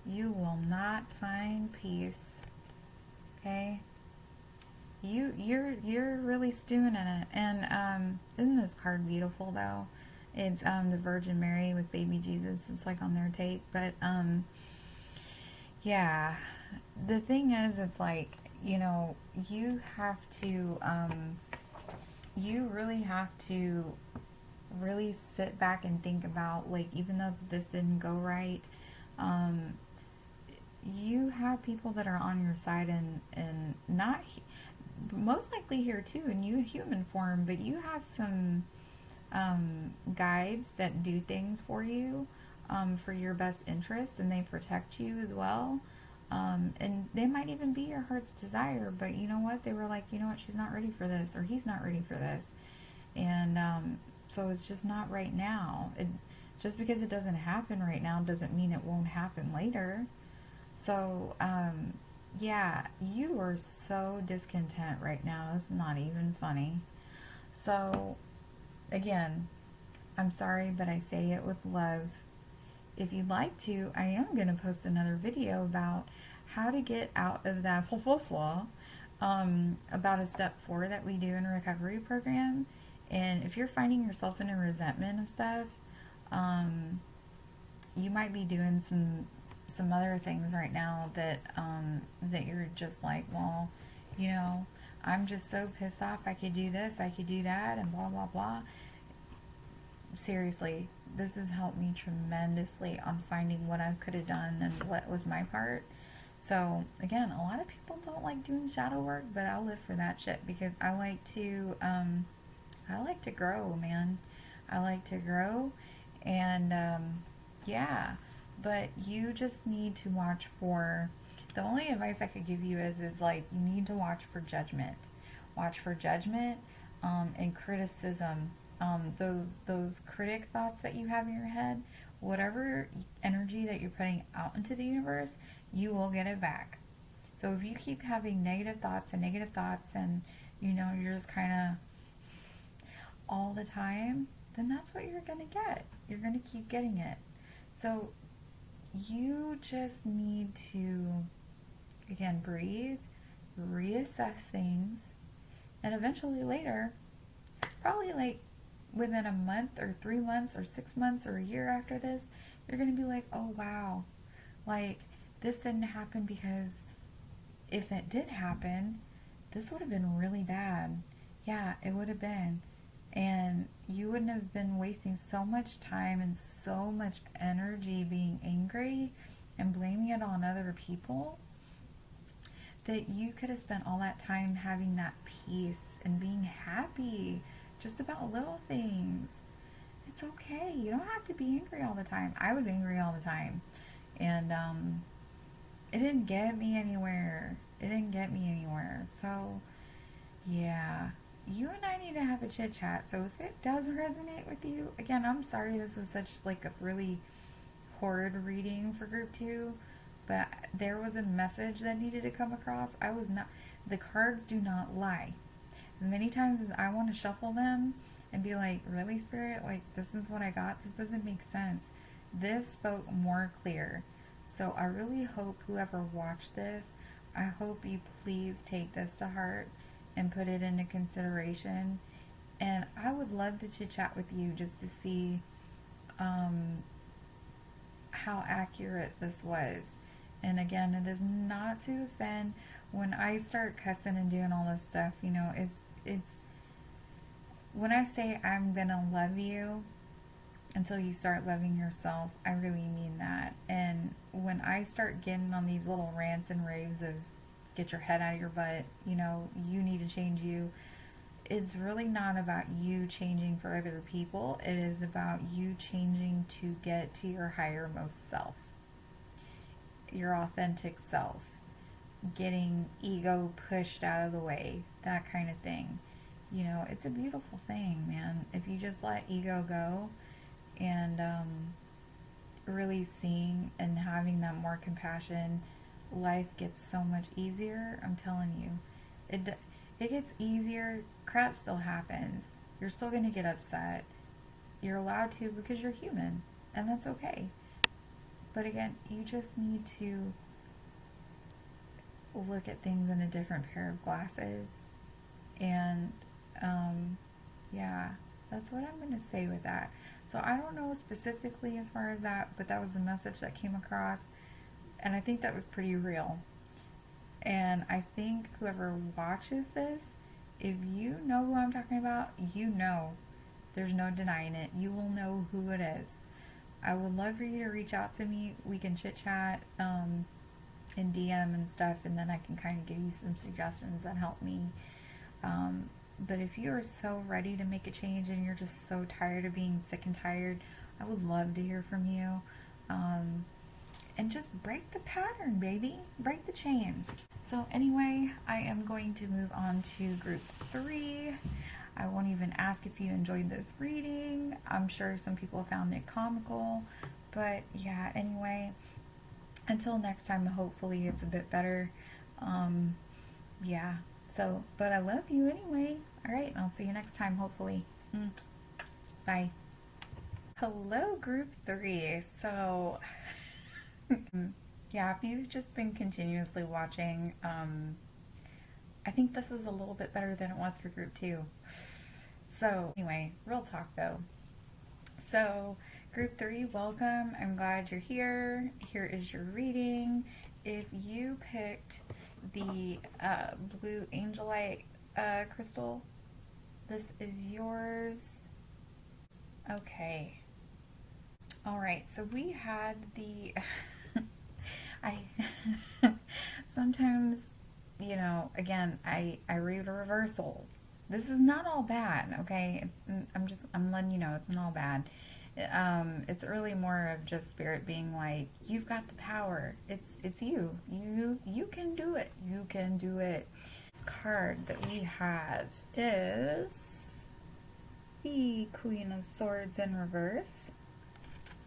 You will not find peace. Okay? You're really stewing in it. And isn't this card beautiful though? It's the Virgin Mary with baby Jesus. It's like on their tape. But yeah, the thing is, it's like, you know, you have to, you really have to really sit back and think about, like, even though this didn't go right, um, you have people that are on your side, and not most likely here too in you human form, but you have some guides that do things for your best interest, and they protect you as well. And they might even be your heart's desire, but you know what? They were like, you know what? She's not ready for this, or he's not ready for this. And so it's just not right now. Just because it doesn't happen right now doesn't mean it won't happen later. So, yeah, you are so discontent right now. It's not even funny. So, again, I'm sorry, but I say it with love. If you'd like to, I am going to post another video about how to get out of that flaw, about a step 4 that we do in a recovery program. And if you're finding yourself in a resentment of stuff, you might be doing some other things right now that that you're just like, well, you know, I'm just so pissed off. I could do this, I could do that, and blah blah blah. Seriously, this has helped me tremendously on finding what I could have done and what was my part. So again, a lot of people don't like doing shadow work, but I'll live for that shit because I like to grow, man. I like to grow, and yeah. But you just need to watch for. The only advice I could give you is like, you need to watch for judgment. Watch for judgment, and criticism. Those critic thoughts that you have in your head, whatever energy that you're putting out into the universe, you will get it back. So if you keep having negative thoughts, and you know, you're just kind of all the time, then that's what you're going to get. You're going to keep getting it. So you just need to, again, breathe, reassess things, and eventually later, probably like within a month or 3 months or 6 months or a year after this, you're going to be like, oh wow, like this didn't happen, because if it did happen, this would have been really bad. Yeah, it would have been. And you wouldn't have been wasting so much time and so much energy being angry and blaming it on other people, that you could have spent all that time having that peace and being happy just about little things. It's okay. You don't have to be angry all the time. I was angry all the time. And it didn't get me anywhere. So, yeah. You and I need to have a chit chat. So if it does resonate with you, again, I'm sorry this was such like a really horrid reading for group 2, but there was a message that needed to come across. The cards do not lie. As many times as I want to shuffle them and be like, really, Spirit, like this is what I got, this doesn't make sense, this spoke more clear. So I really hope whoever watched this, I hope you please take this to heart and put it into consideration. And I would love to chit chat with you just to see how accurate this was. And again, it is not to offend. When I start cussing and doing all this stuff, you know, it's when I say I'm gonna love you until you start loving yourself, I really mean that. And when I start getting on these little rants and raves of get your head out of your butt, you know, you need to change you, it's really not about you changing for other people. It is about you changing to get to your higher most self, your authentic self, getting ego pushed out of the way, that kind of thing. You know, it's a beautiful thing, man. If you just let ego go and really seeing and having that more compassion, life gets so much easier. I'm telling you, it gets easier. Crap still happens. You're still going to get upset. You're allowed to, because you're human, and that's okay. But again, you just need to look at things in a different pair of glasses. And yeah, That's what I'm going to say with that. So I don't know specifically as far as that, but that was the message that came across. And I think that was pretty real. And I think whoever watches this, if you know who I'm talking about, you know. There's no denying it. You will know who it is. I would love for you to reach out to me. We can chit chat in DM and stuff, and then I can kind of give you some suggestions that help me. But if you are so ready to make a change and you're just so tired of being sick and tired, I would love to hear from you. And just break the pattern, baby. Break the chains. So anyway, I am going to move on to group 3. I won't even ask if you enjoyed this reading. I'm sure some people found it comical. But yeah, anyway, until next time, hopefully it's a bit better. Yeah. So, but I love you anyway. All right, I'll see you next time, hopefully. Bye. Hello, group 3. So, yeah, if you've just been continuously watching, I think this is a little bit better than it was for group 2. So, anyway, real talk though. So, group 3, welcome. I'm glad you're here. Here is your reading. If you picked the blue angelite crystal, this is yours. Okay. All right, so we had the sometimes, you know, again, I read reversals. This is not all bad, okay? I'm letting you know it's not all bad. It's really more of just spirit being like, you've got the power. It's you. You can do it. You can do it. This card that we have is the Queen of Swords in reverse.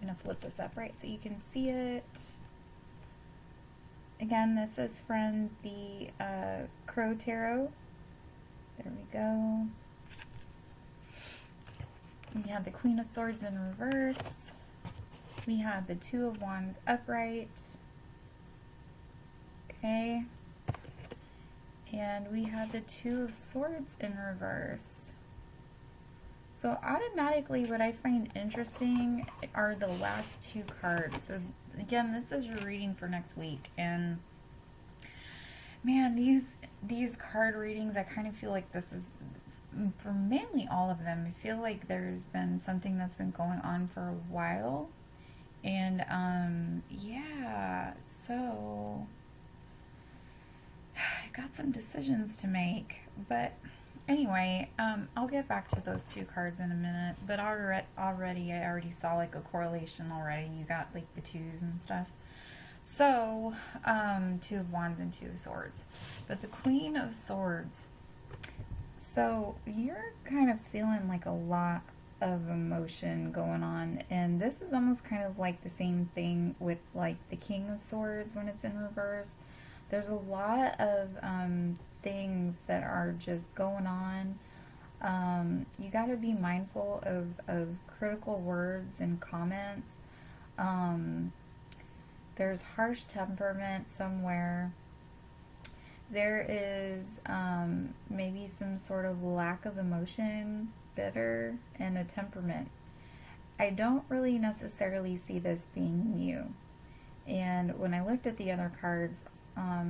I'm gonna flip this up right so you can see it. Again, this is from the Crow Tarot. There we go. We have the Queen of Swords in reverse. We have the Two of Wands upright. Okay. And we have the Two of Swords in reverse. So automatically what I find interesting are the last 2 cards. So again, this is your reading for next week. And man, these card readings, I kind of feel like this is, for mainly all of them, I feel like there's been something that's been going on for a while. And yeah, so I got some decisions to make. But anyway, I'll get back to those 2 cards in a minute. But I already saw like a correlation already. You got like the 2s and stuff. So, 2 of Wands and 2 of Swords. But the Queen of Swords. So, you're kind of feeling like a lot of emotion going on. And this is almost kind of like the same thing with like the King of Swords when it's in reverse. There's a lot of things that are just going on. You got to be mindful of critical words and comments. There's harsh temperament somewhere. There is maybe some sort of lack of emotion, bitter, and a temperament. I don't really necessarily see this being you. And when I looked at the other cards, I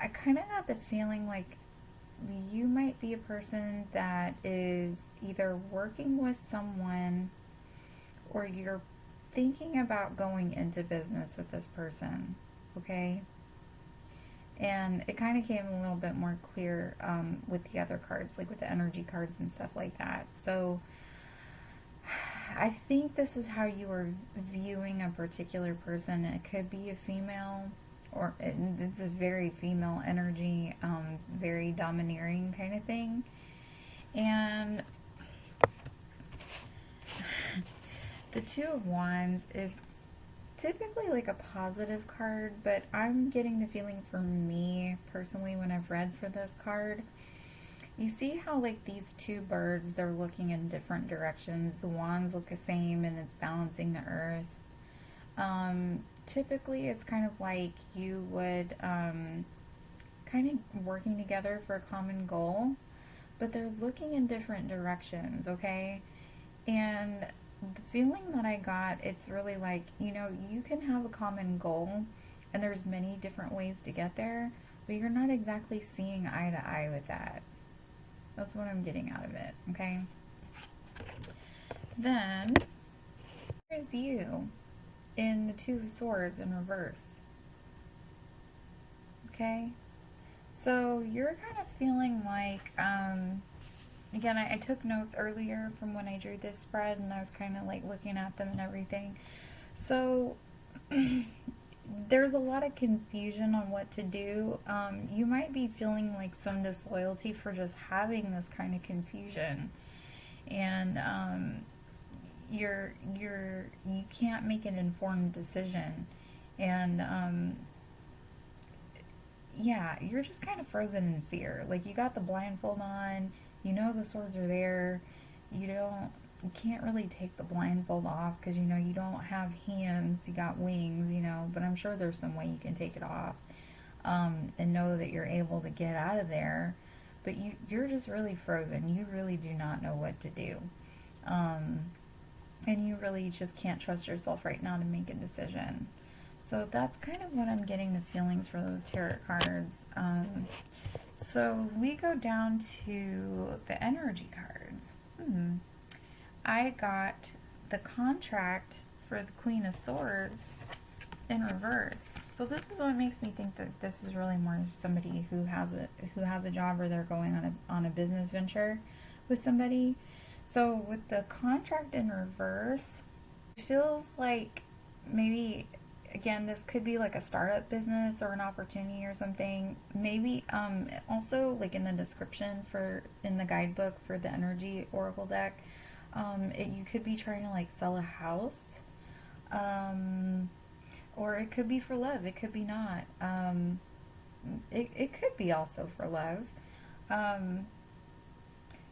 kind of got the feeling like you might be a person that is either working with someone or you're thinking about going into business with this person, okay? And it kind of came a little bit more clear with the other cards, like with the energy cards and stuff like that. So I think this is how you are viewing a particular person. It could be a female, or it's a very female energy, very domineering kind of thing. And the Two of Wands is typically like a positive card, but I'm getting the feeling for me personally when I've read for this card, you see how like these 2 birds, they're looking in different directions. The wands look the same and it's balancing the earth. Typically it's kind of like you would kind of working together for a common goal. but they're looking in different directions, okay? And the feeling that I got, it's really like, you know, you can have a common goal and there's many different ways to get there, but you're not exactly seeing eye to eye with that. That's what I'm getting out of it, okay? Then here's you in the Two of Swords in reverse, okay? So you're kind of feeling like, again, I took notes earlier from when I drew this spread, and I was kind of like looking at them and everything. So there's a lot of confusion on what to do. You might be feeling like some disloyalty for just having this kind of confusion, and you can't make an informed decision, and yeah, you're just kind of frozen in fear. Like, you got the blindfold on, you know the swords are there, you can't really take the blindfold off because you know you don't have hands, you got wings, you know, but I'm sure there's some way you can take it off, and know that you're able to get out of there. But you're just really frozen. You really do not know what to do. And you really just can't trust yourself right now to make a decision. So that's kind of what I'm getting the feelings for those tarot cards. So we go down to the energy cards. I got the contract for the Queen of Swords in reverse. So this is what makes me think that this is really more somebody who has a job, or they're going on a business venture with somebody. So with the contract in reverse, it feels like maybe, again, this could be like a startup business or an opportunity or something. Maybe also, like in the description in the guidebook for the energy oracle deck, you could be trying to like sell a house, or it could be for love. It could be not. It could be also for love.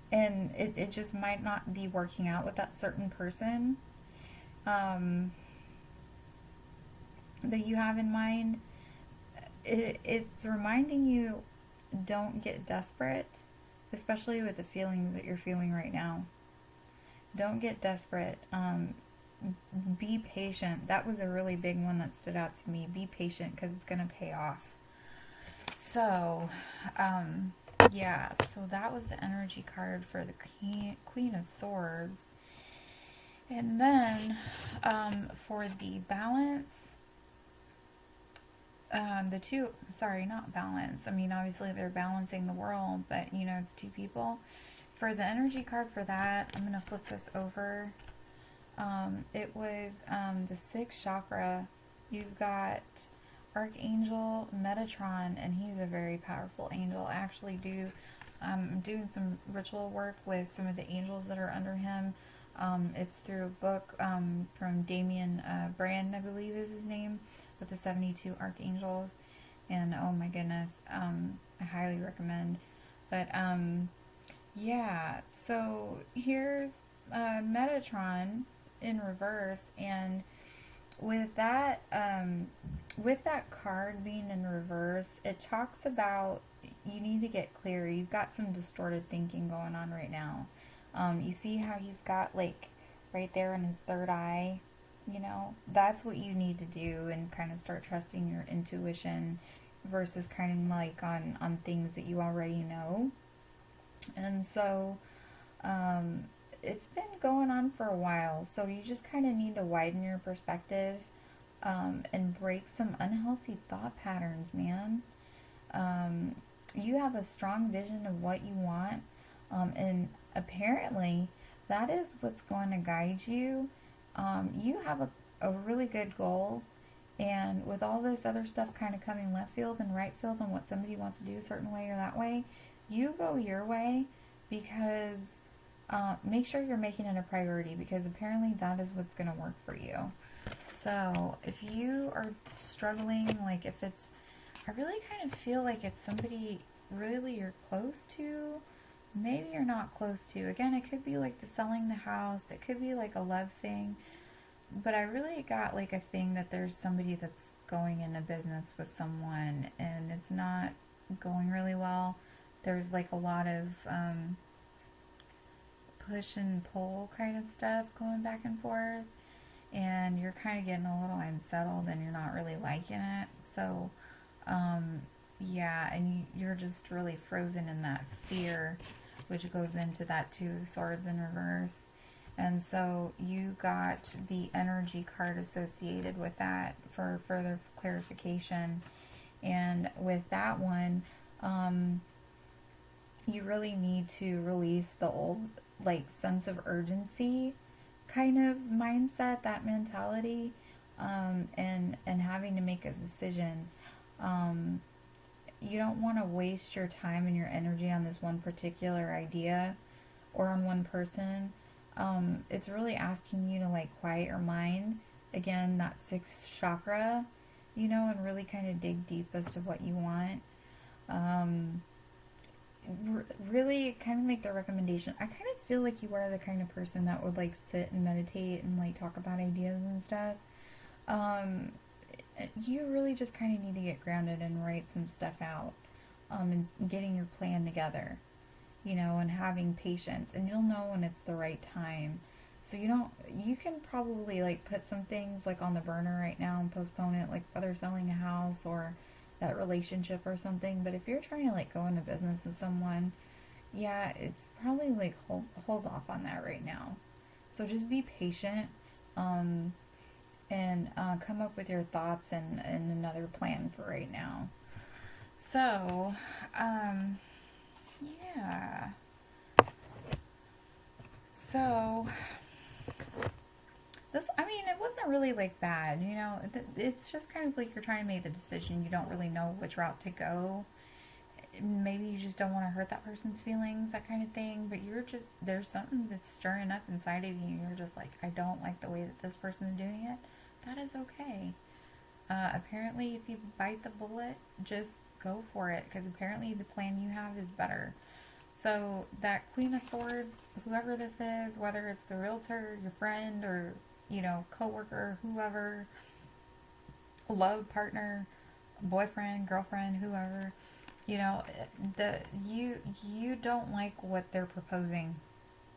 And it just might not be working out with that certain person that you have in mind. It's reminding you, don't get desperate, especially with the feelings that you're feeling right now. Don't get desperate. Be patient. That was a really big one that stood out to me. Be patient because it's going to pay off. So, yeah, so that was the energy card for the Queen of Swords. And then for the balance, the two, sorry, not balance. I mean, obviously they're balancing the world, but you know, it's two people. For the energy card for that, I'm going to flip this over. It was the sixth chakra. You've got Archangel Metatron, and he's a very powerful angel. I actually I'm doing some ritual work with some of the angels that are under him. It's through a book from Damien Brand, I believe is his name, with the 72 archangels. And oh my goodness, I highly recommend. But yeah, so here's Metatron in reverse, and with that card being in reverse, it talks about you need to get clear. You've got some distorted thinking going on right now. You see how he's got like right there in his third eye, you know, that's what you need to do, and kind of start trusting your intuition versus kind of like on things that you already know. And so it's been going on for a while, so you just kind of need to widen your perspective, and break some unhealthy thought patterns, man. You have a strong vision of what you want, and apparently that is what's going to guide you. You have a really good goal, and with all this other stuff kind of coming left field and right field on what somebody wants to do a certain way or that way, you go your way, because make sure you're making it a priority, because apparently that is what's going to work for you. So if you are struggling, like if it's, I really kind of feel like it's somebody really you're close to, maybe you're not close to. Again, it could be like the selling the house, it could be like a love thing, but I really got like a thing that there's somebody that's going into business with someone and it's not going really well. there's like a lot of push and pull kind of stuff going back and forth, and you're kind of getting a little unsettled and you're not really liking it. So, yeah, and you're just really frozen in that fear, which goes into that Two of Swords in reverse. And so you got the energy card associated with that for further clarification. And with that one, you really need to release the old, like, sense of urgency kind of mindset, that mentality, and having to make a decision. You don't want to waste your time and your energy on this one particular idea or on one person. It's really asking you to, like, quiet your mind. Again, that sixth chakra, and really kind of dig deep as to what you want. Really kind of make the recommendation. I kind of feel like you are the kind of person that would, like, sit and meditate and, like, talk about ideas and stuff. You really just kind of need to get grounded and write some stuff out, and getting your plan together, and having patience, and you'll know when it's the right time. So you can probably, like, put some things, like, on the burner right now and postpone it, like whether selling a house or that relationship or something. But if you're trying to, like, go into business with someone, yeah, it's probably, like, hold off on that right now. So just be patient, and come up with your thoughts and another plan for right now. So, yeah. So, it wasn't really, like, bad, It's just kind of like you're trying to make the decision. You don't really know which route to go. Maybe you just don't want to hurt that person's feelings, that kind of thing. But there's something that's stirring up inside of you. You're just like, I don't like the way that this person is doing it. That is okay. Apparently, if you bite the bullet, just go for it. Because apparently the plan you have is better. So that Queen of Swords, whoever this is, whether it's the realtor, your friend, or, coworker, whoever, love partner, boyfriend, girlfriend, whoever, you don't like what they're proposing,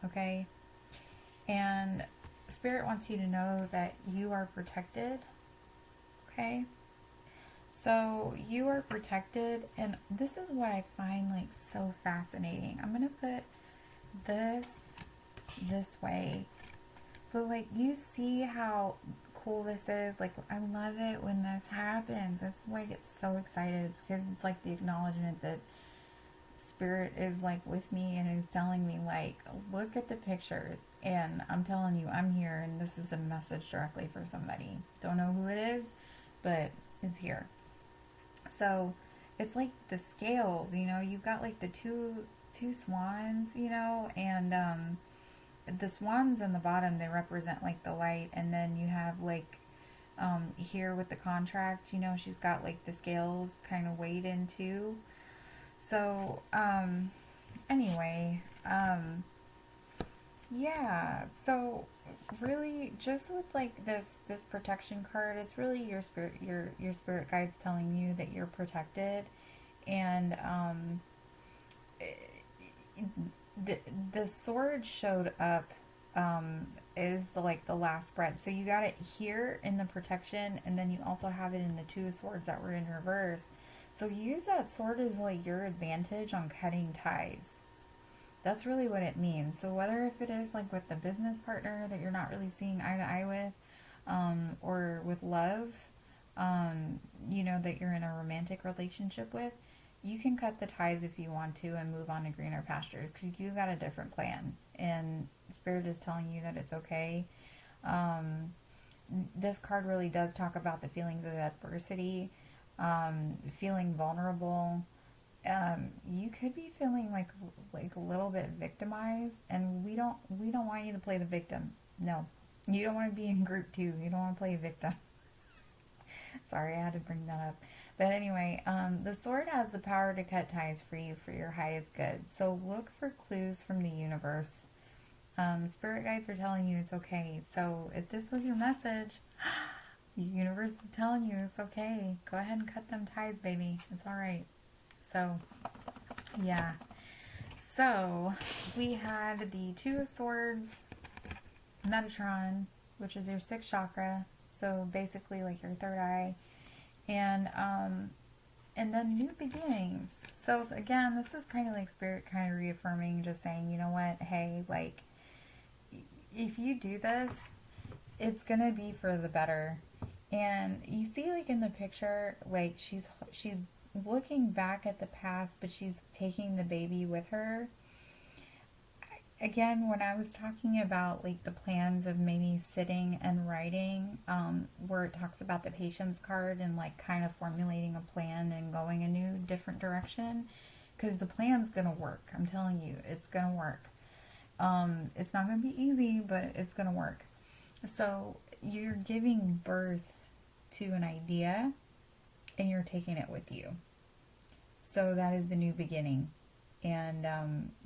okay? And Spirit wants you to know that you are protected, okay? So you are protected, and this is what I find, like, so fascinating. I'm gonna put this way, but, like, you see how cool this is. Like, I love it when this happens. This is why I get so excited, because it's like the acknowledgement that Spirit is, like, with me and is telling me, like, look at the pictures, and I'm telling you, I'm here, and this is a message directly for somebody. Don't know who it is, but it's here. So it's like the scales, you've got, like, the two swans, and the swans on the bottom, they represent, like, the light, and then you have, like, here with the contract, she's got, like, the scales kind of weighed in too. So anyway, yeah, so really, just with, like, this protection card, it's really your spirit guides telling you that you're protected. And the sword showed up, is the last spread. So you got it here in the protection, and then you also have it in the Two of Swords that were in reverse. So use that sword as, like, your advantage on cutting ties. That's really what it means. So whether if it is, like, with the business partner that you're not really seeing eye to eye with, or with love, that you're in a romantic relationship with, you can cut the ties if you want to and move on to greener pastures, because you got a different plan, and Spirit is telling you that it's okay. This card really does talk about the feelings of adversity, feeling vulnerable. You could be feeling like a little bit victimized, and we don't want you to play the victim. No, you don't want to be in group 2. You don't want to play a victim. Sorry, I had to bring that up. But anyway, the sword has the power to cut ties for you for your highest good. So look for clues from the universe. Spirit guides are telling you it's okay. So if this was your message, the universe is telling you it's okay. Go ahead and cut them ties, baby. It's all right. So Yeah. So we had the Two of Swords, Metatron, which is your sixth chakra. So basically like your third eye. And then new beginnings. So again, this is kind of like spirit kind of reaffirming, just saying, you know what, hey, like if you do this, it's gonna be for the better. And you see, like in the picture, like she's looking back at the past, but she's taking the baby with her. Again, when I was talking about like the plans of maybe sitting and writing, where it talks about the patience card and like kind of formulating a plan and going a new different direction, because the plan's gonna work. I'm telling you, it's gonna work. It's not gonna be easy, but it's gonna work. So you're giving birth to an idea and you're taking it with you. So that is the new beginning. And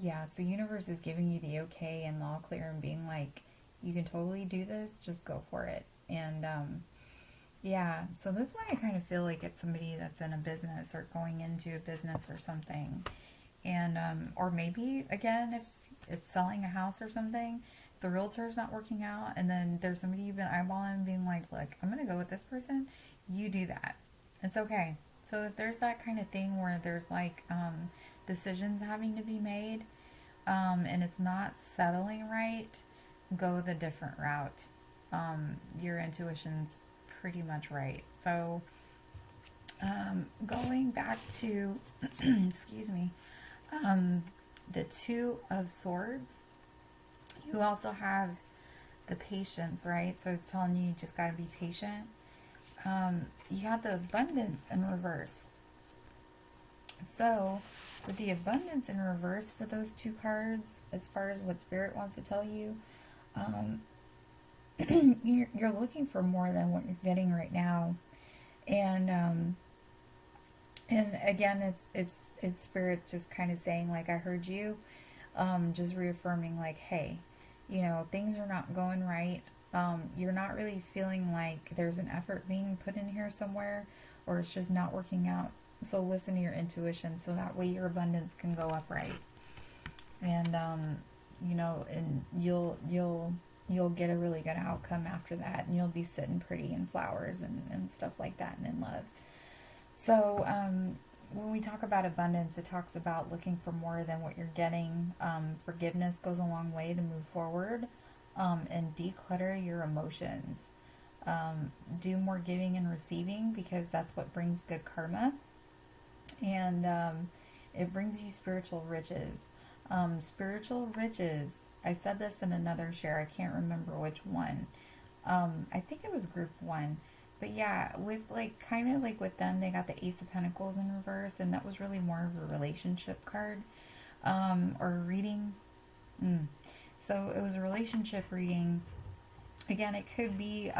yeah, so universe is giving you the okay and all clear and being like, you can totally do this, just go for it. And yeah, so that's why I kind of feel like it's somebody that's in a business or going into a business or something. And or maybe again, if it's selling a house or something, the realtor's not working out, and then there's somebody you've been eyeballing being like, look, I'm gonna go with this person, you do that. It's okay. So if there's that kind of thing where there's like decisions having to be made, and it's not settling right, go the different route. Your intuition's pretty much right. So going back to excuse me, the Two of Swords, you also have the patience, right? So it's telling you just got to be patient. You have the abundance in reverse. So with the abundance in reverse for those two cards, as far as what Spirit wants to tell you, you're looking for more than what you're getting right now. And again, it's Spirit's just kind of saying like, I heard you, just reaffirming like, hey, you know, things are not going right. You're not really feeling like there's an effort being put in here somewhere, or it's just not working out. So listen to your intuition, so that way your abundance can go up right. And you know, and you'll get a really good outcome after that, and you'll be sitting pretty in flowers and stuff like that, and in love. So when we talk about abundance, it talks about looking for more than what you're getting. Forgiveness goes a long way to move forward, and declutter your emotions. Do more giving and receiving, because that's what brings good karma. And it brings you spiritual riches. Spiritual riches, I said this in another share, I can't remember which one. I think it was group one. But yeah, with like kind of like with them, they got the Ace of Pentacles in reverse, and that was really more of a relationship card, or a reading. So it was a relationship reading. Again, it could be,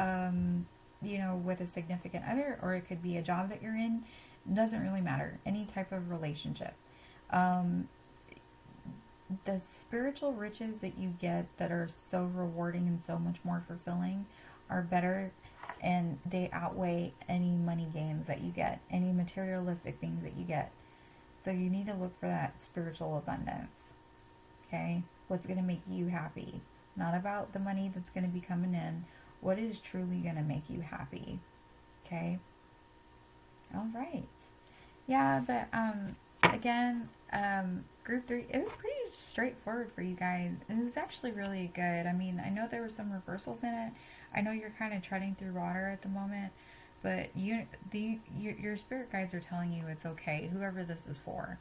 you know, with a significant other, or it could be a job that you're in. It doesn't really matter. Any type of relationship. The spiritual riches that you get that are so rewarding and so much more fulfilling are better, and they outweigh any money gains that you get, any materialistic things that you get. So you need to look for that spiritual abundance. Okay? What's going to make you happy? Not about the money that's going to be coming in. What is truly going to make you happy? Okay? All right. Yeah, but again, group 3, it was pretty straightforward for you guys. It was actually really good. I mean, I know there were some reversals in it. I know you're kind of treading through water at the moment, but your spirit guides are telling you it's okay, whoever this is for.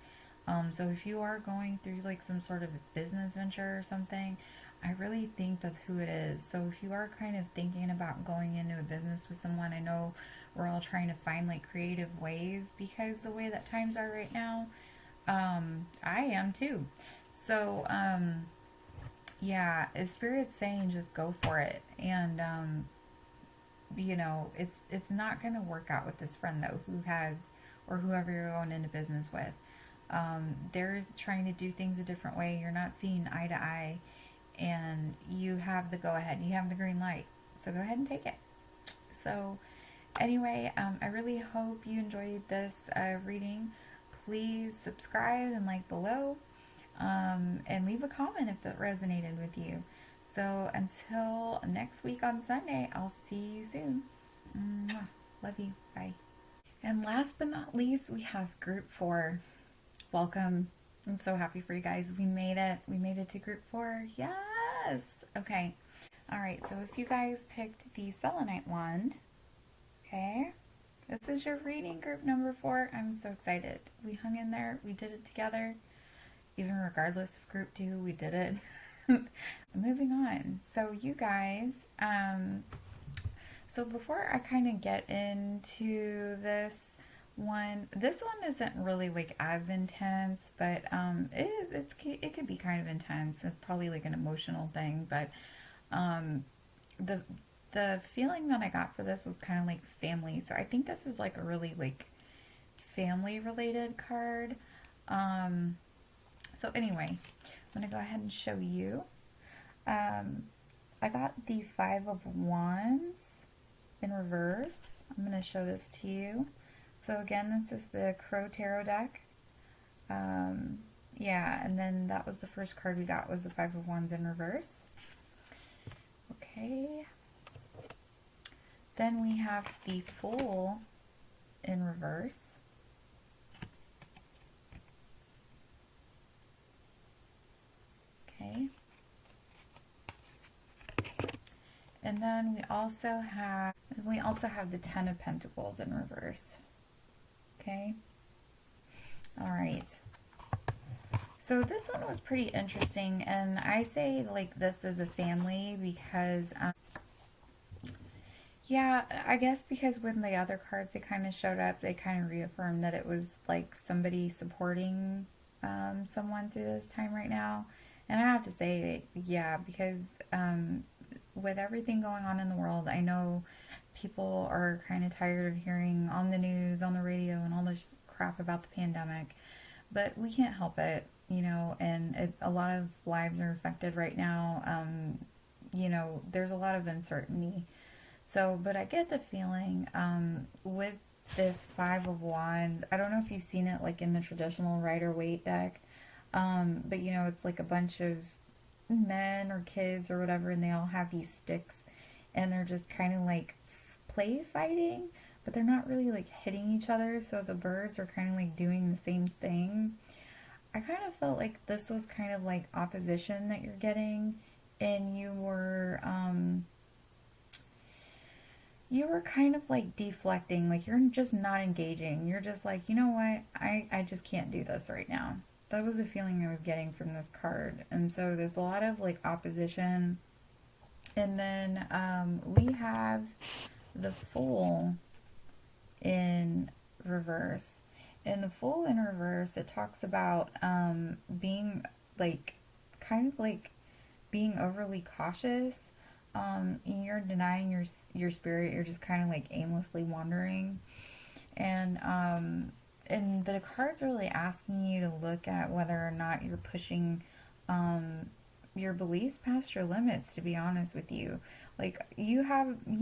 So if you are going through like some sort of business venture or something, I really think that's who it is. So if you are kind of thinking about going into a business with someone, I know we're all trying to find like creative ways, because the way that times are right now, I am too. So yeah, Spirit's saying just go for it. And you know, it's not going to work out with this friend though, who has, or whoever you're going into business with. They're trying to do things a different way. You're not seeing eye to eye, and you have the go ahead. You have the green light. So go ahead and take it. So anyway, I really hope you enjoyed this reading. please subscribe and like below, and leave a comment if that resonated with you. So until next week on Sunday, I'll see you soon. Mwah. Love you. Bye. And last but not least, we have group 4. Welcome. I'm so happy for you guys. We made it. We made it to group 4. Yes. Okay. All right. So if you guys picked the selenite wand, okay, this is your reading group number 4. I'm so excited. We hung in there. We did it together. Even regardless of group 2, we did it. Moving on. So you guys, so before I kind of get into this one isn't really like as intense, but it could be kind of intense. It's probably like an emotional thing, but the feeling that I got for this was kind of like family. So I think this is like a really like family related card. So anyway, I'm gonna go ahead and show you. I got the 5 of Wands in reverse. I'm gonna show this to you. So again, this is the Crow Tarot deck. Yeah, and then that was the first card we got, was the 5 of Wands in reverse. Okay. Then we have the Fool in reverse. Okay. And then we also have the 10 of Pentacles in reverse. Okay. All right. So this one was pretty interesting, and I say like this is a family because yeah, I guess because when the other cards they kind of showed up, they kind of reaffirmed that it was like somebody supporting someone through this time right now. And I have to say, yeah, because with everything going on in the world, I know people are kind of tired of hearing on the news, on the radio, and all this crap about the pandemic. But we can't help it, you know, and a lot of lives are affected right now. You know, there's a lot of uncertainty. So, but I get the feeling with this 5 of Wands, I don't know if you've seen it like in the traditional Rider-Waite deck, but you know, it's like a bunch of men or kids or whatever, and they all have these sticks, and they're just kind of like play fighting, but they're not really like hitting each other, so the birds are kind of like doing the same thing. I kind of felt like this was kind of like opposition that you're getting, and you were kind of like deflecting, like you're just not engaging. You're just like, you know what, I just can't do this right now. That was the feeling I was getting from this card. And so there's a lot of like opposition. And then we have the Fool in reverse. In the Fool in reverse, it talks about being like, kind of like being overly cautious. You're denying your spirit. You're just kind of like aimlessly wandering. And the card's really asking you to look at whether or not you're pushing your beliefs past your limits, to be honest with you. Like, you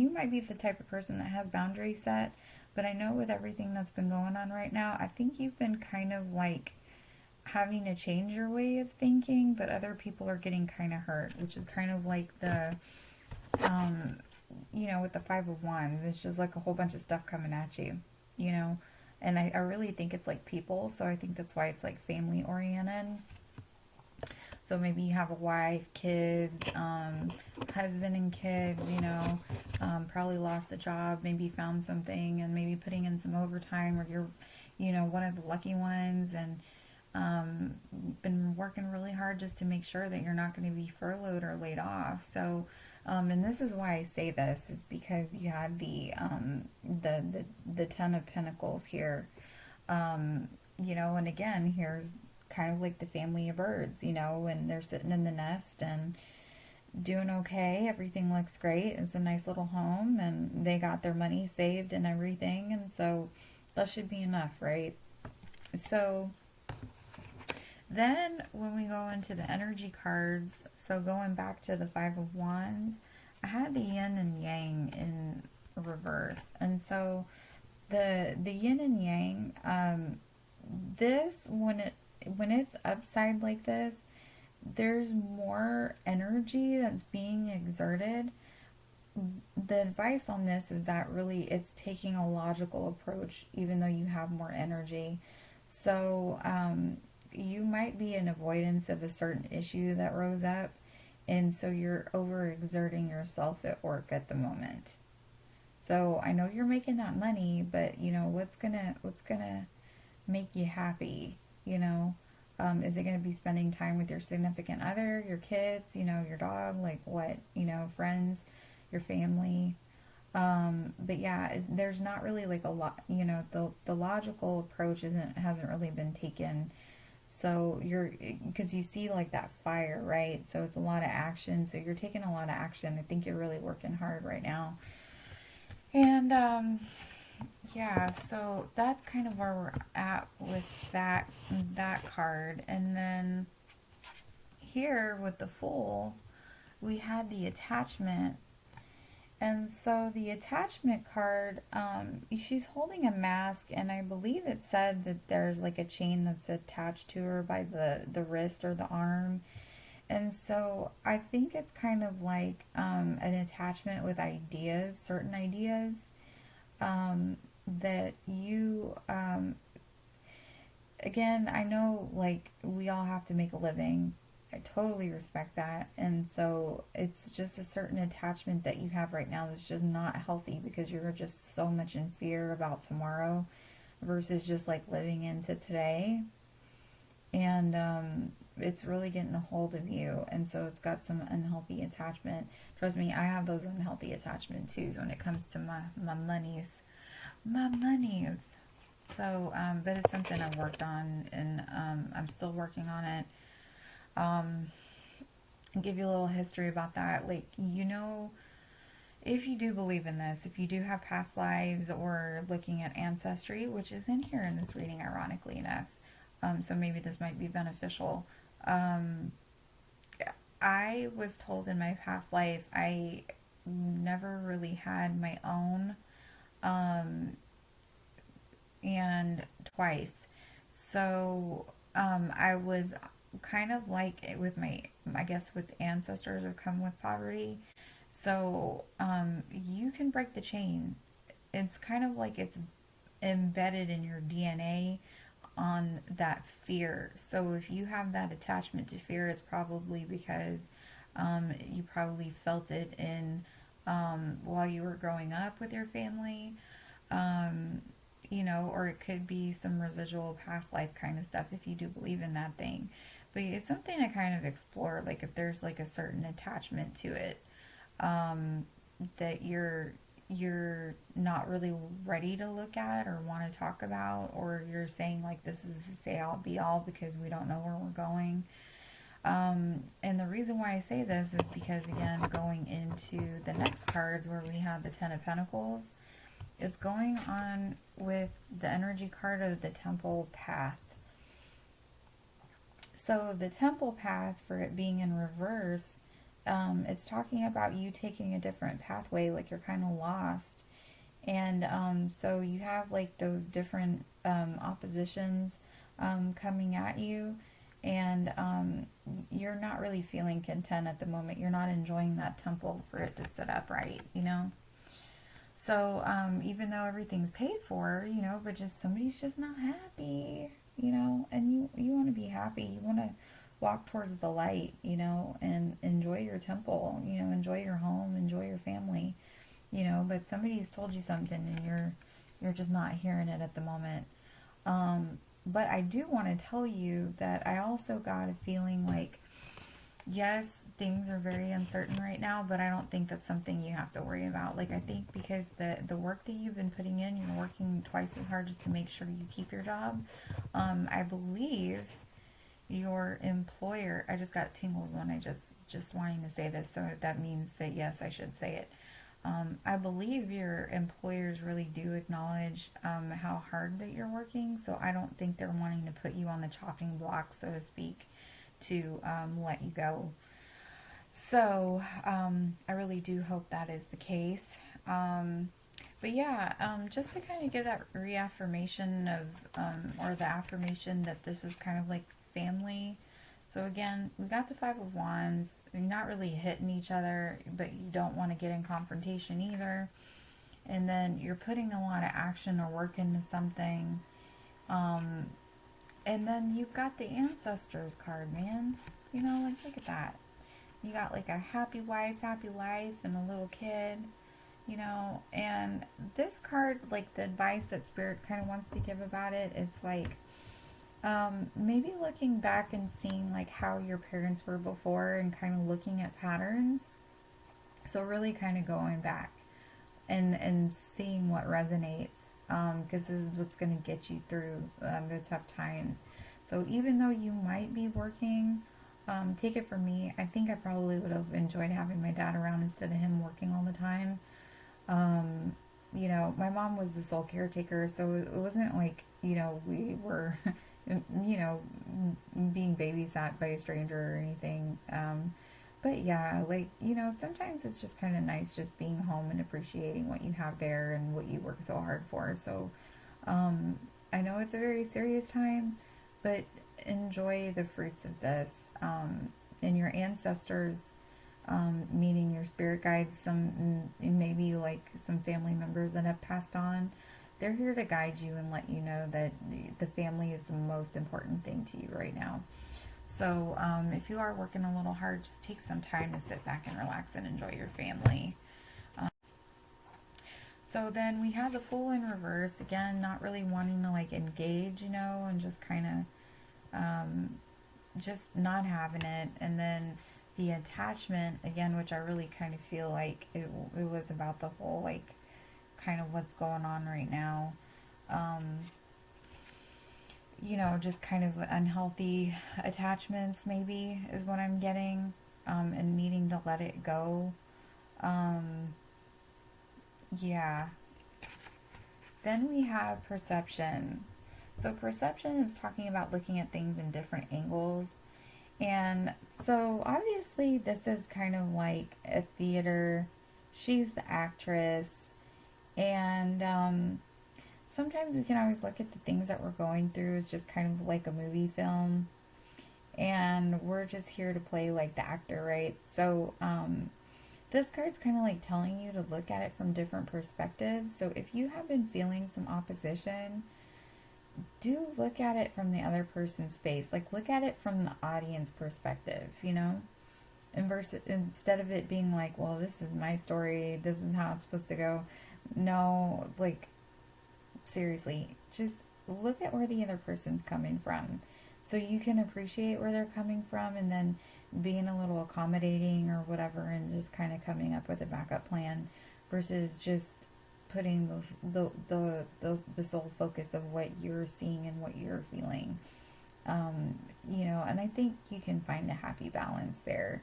might be the type of person that has boundaries set, but I know with everything that's been going on right now, I think you've been kind of like having to change your way of thinking, but other people are getting kind of hurt, which is kind of like the, you know, with the 5 of Wands, it's just like a whole bunch of stuff coming at you, you know. And I really think it's like people, so I think that's why it's like family oriented. So maybe you have a wife, kids, husband and kids, you know, probably lost a job, maybe found something, and maybe putting in some overtime, or you're, you know, one of the lucky ones, and been working really hard just to make sure that you're not going to be furloughed or laid off. So, and this is why I say this, is because you had the 10 of Pentacles here, you know, and again, here's kind of like the family of birds, you know, and they're sitting in the nest and doing okay. Everything looks great. It's a nice little home, and they got their money saved and everything, and so that should be enough, right? So then when we go into the energy cards, so going back to the 5 of Wands, I had the yin and yang in reverse. And so the yin and yang, this, when it's upside like this, there's more energy that's being exerted. The advice on this is that really it's taking a logical approach, even though you have more energy. So you might be in avoidance of a certain issue that rose up, and so you're overexerting yourself at work at the moment. So I know you're making that money, but you know what's gonna make you happy. You know, is it gonna be spending time with your significant other, your kids, you know, your dog, like what, you know, friends, your family? But yeah, there's not really like a lot. You know, the logical approach hasn't really been taken. So you're, because you see like that fire, right? So it's a lot of action. So you're taking a lot of action. I think you're really working hard right now. And yeah, so that's kind of where we're at with that card. And then here with the Fool, we had the attachment. And so the attachment card, she's holding a mask, and I believe it said that there's like a chain that's attached to her by the wrist or the arm. And so I think it's kind of like an attachment with ideas, certain ideas, that you, again, I know like we all have to make a living. I totally respect that. And so it's just a certain attachment that you have right now that's just not healthy because you're just so much in fear about tomorrow versus just like living into today. And it's really getting a hold of you. And so it's got some unhealthy attachment. Trust me, I have those unhealthy attachment too when it comes to my monies. My monies. So, but it's something I've worked on, and I'm still working on it. Um, give you a little history about that. Like, you know, if you do believe in this, if you do have past lives or looking at ancestry, which is in here in this reading, ironically enough, so maybe this might be beneficial. Um, I was told in my past life I never really had my own, um, and twice. So I was kind of like it with my, I guess, with ancestors who come with poverty. So you can break the chain. It's kind of like it's embedded in your DNA on that fear. So if you have that attachment to fear, it's probably because you probably felt it in while you were growing up with your family. Um, you know, or it could be some residual past life kind of stuff if you do believe in that thing. But it's something to kind of explore, like if there's like a certain attachment to it, um, that you're not really ready to look at or want to talk about, or you're saying like this is the say all be all because we don't know where we're going. And the reason why I say this is because, again, going into the next cards where we have the Ten of Pentacles, it's going on with the energy card of the Temple Path. So the Temple Path, for it being in reverse, it's talking about you taking a different pathway, like you're kind of lost. And so you have like those different oppositions coming at you, and you're not really feeling content at the moment. You're not enjoying that temple for it to sit upright, you know? So even though everything's paid for, you know, but just somebody's just not happy, you know, and you want to be happy. You want to walk towards the light, you know, and enjoy your temple, you know, enjoy your home, enjoy your family, you know, but somebody's told you something and you're just not hearing it at the moment. But I do want to tell you that I also got a feeling like, yes, things are very uncertain right now, but I don't think that's something you have to worry about. Like, I think because the work that you've been putting in, you're working twice as hard just to make sure you keep your job. I believe your employer, I just got tingles when I just wanting to say this, so that means that yes, I should say it. I believe your employers really do acknowledge how hard that you're working, so I don't think they're wanting to put you on the chopping block, so to speak, to let you go. So I really do hope that is the case. But yeah, just to kind of give that reaffirmation of, or the affirmation that this is kind of like family. So again, we got the Five of Wands. You're not really hitting each other, but you don't want to get in confrontation either. And then you're putting a lot of action or work into something. Um, and then you've got the ancestors card, man. You know, like look at that. You got like a happy wife, happy life, and a little kid, you know. And this card, like the advice that Spirit kind of wants to give about it, it's like maybe looking back and seeing like how your parents were before and kind of looking at patterns. So really kind of going back and seeing what resonates, because this is what's going to get you through the tough times. So even though you might be working, take it from me, I think I probably would have enjoyed having my dad around instead of him working all the time. um, you know, my mom was the sole caretaker, so it wasn't like, you know, we were you know, being babysat by a stranger or anything. But yeah, like, you know, sometimes it's just kind of nice just being home and appreciating what you have there and what you work so hard for. So, um, I know it's a very serious time, but enjoy the fruits of this. And your ancestors, meaning your spirit guides, some maybe like some family members that have passed on. They're here to guide you and let you know that the family is the most important thing to you right now. So if you are working a little hard, just take some time to sit back and relax and enjoy your family. Um, so then we have the Fool in reverse. Again, not really wanting to like engage, you know, and just kind of just not having it. And then the attachment, again, which I really kind of feel like it was about the whole like kind of what's going on right now. Um, you know, just kind of unhealthy attachments, maybe, is what I'm getting, and needing to let it go. Um, yeah. Then we have perception. So, perception is talking about looking at things in different angles. And so, obviously, this is kind of like a theater. She's the actress. And sometimes we can always look at the things that we're going through as just kind of like a movie film, and we're just here to play like the actor, right? So this card's kind of like telling you to look at it from different perspectives. So if you have been feeling some opposition, do look at it from the other person's space. Like look at it from the audience perspective, you know? Instead of it being like, well, this is my story, this is how it's supposed to go. No, like seriously, just look at where the other person's coming from so you can appreciate where they're coming from, and then being a little accommodating or whatever, and just kind of coming up with a backup plan versus just putting the sole focus of what you're seeing and what you're feeling. You know, and I think you can find a happy balance there.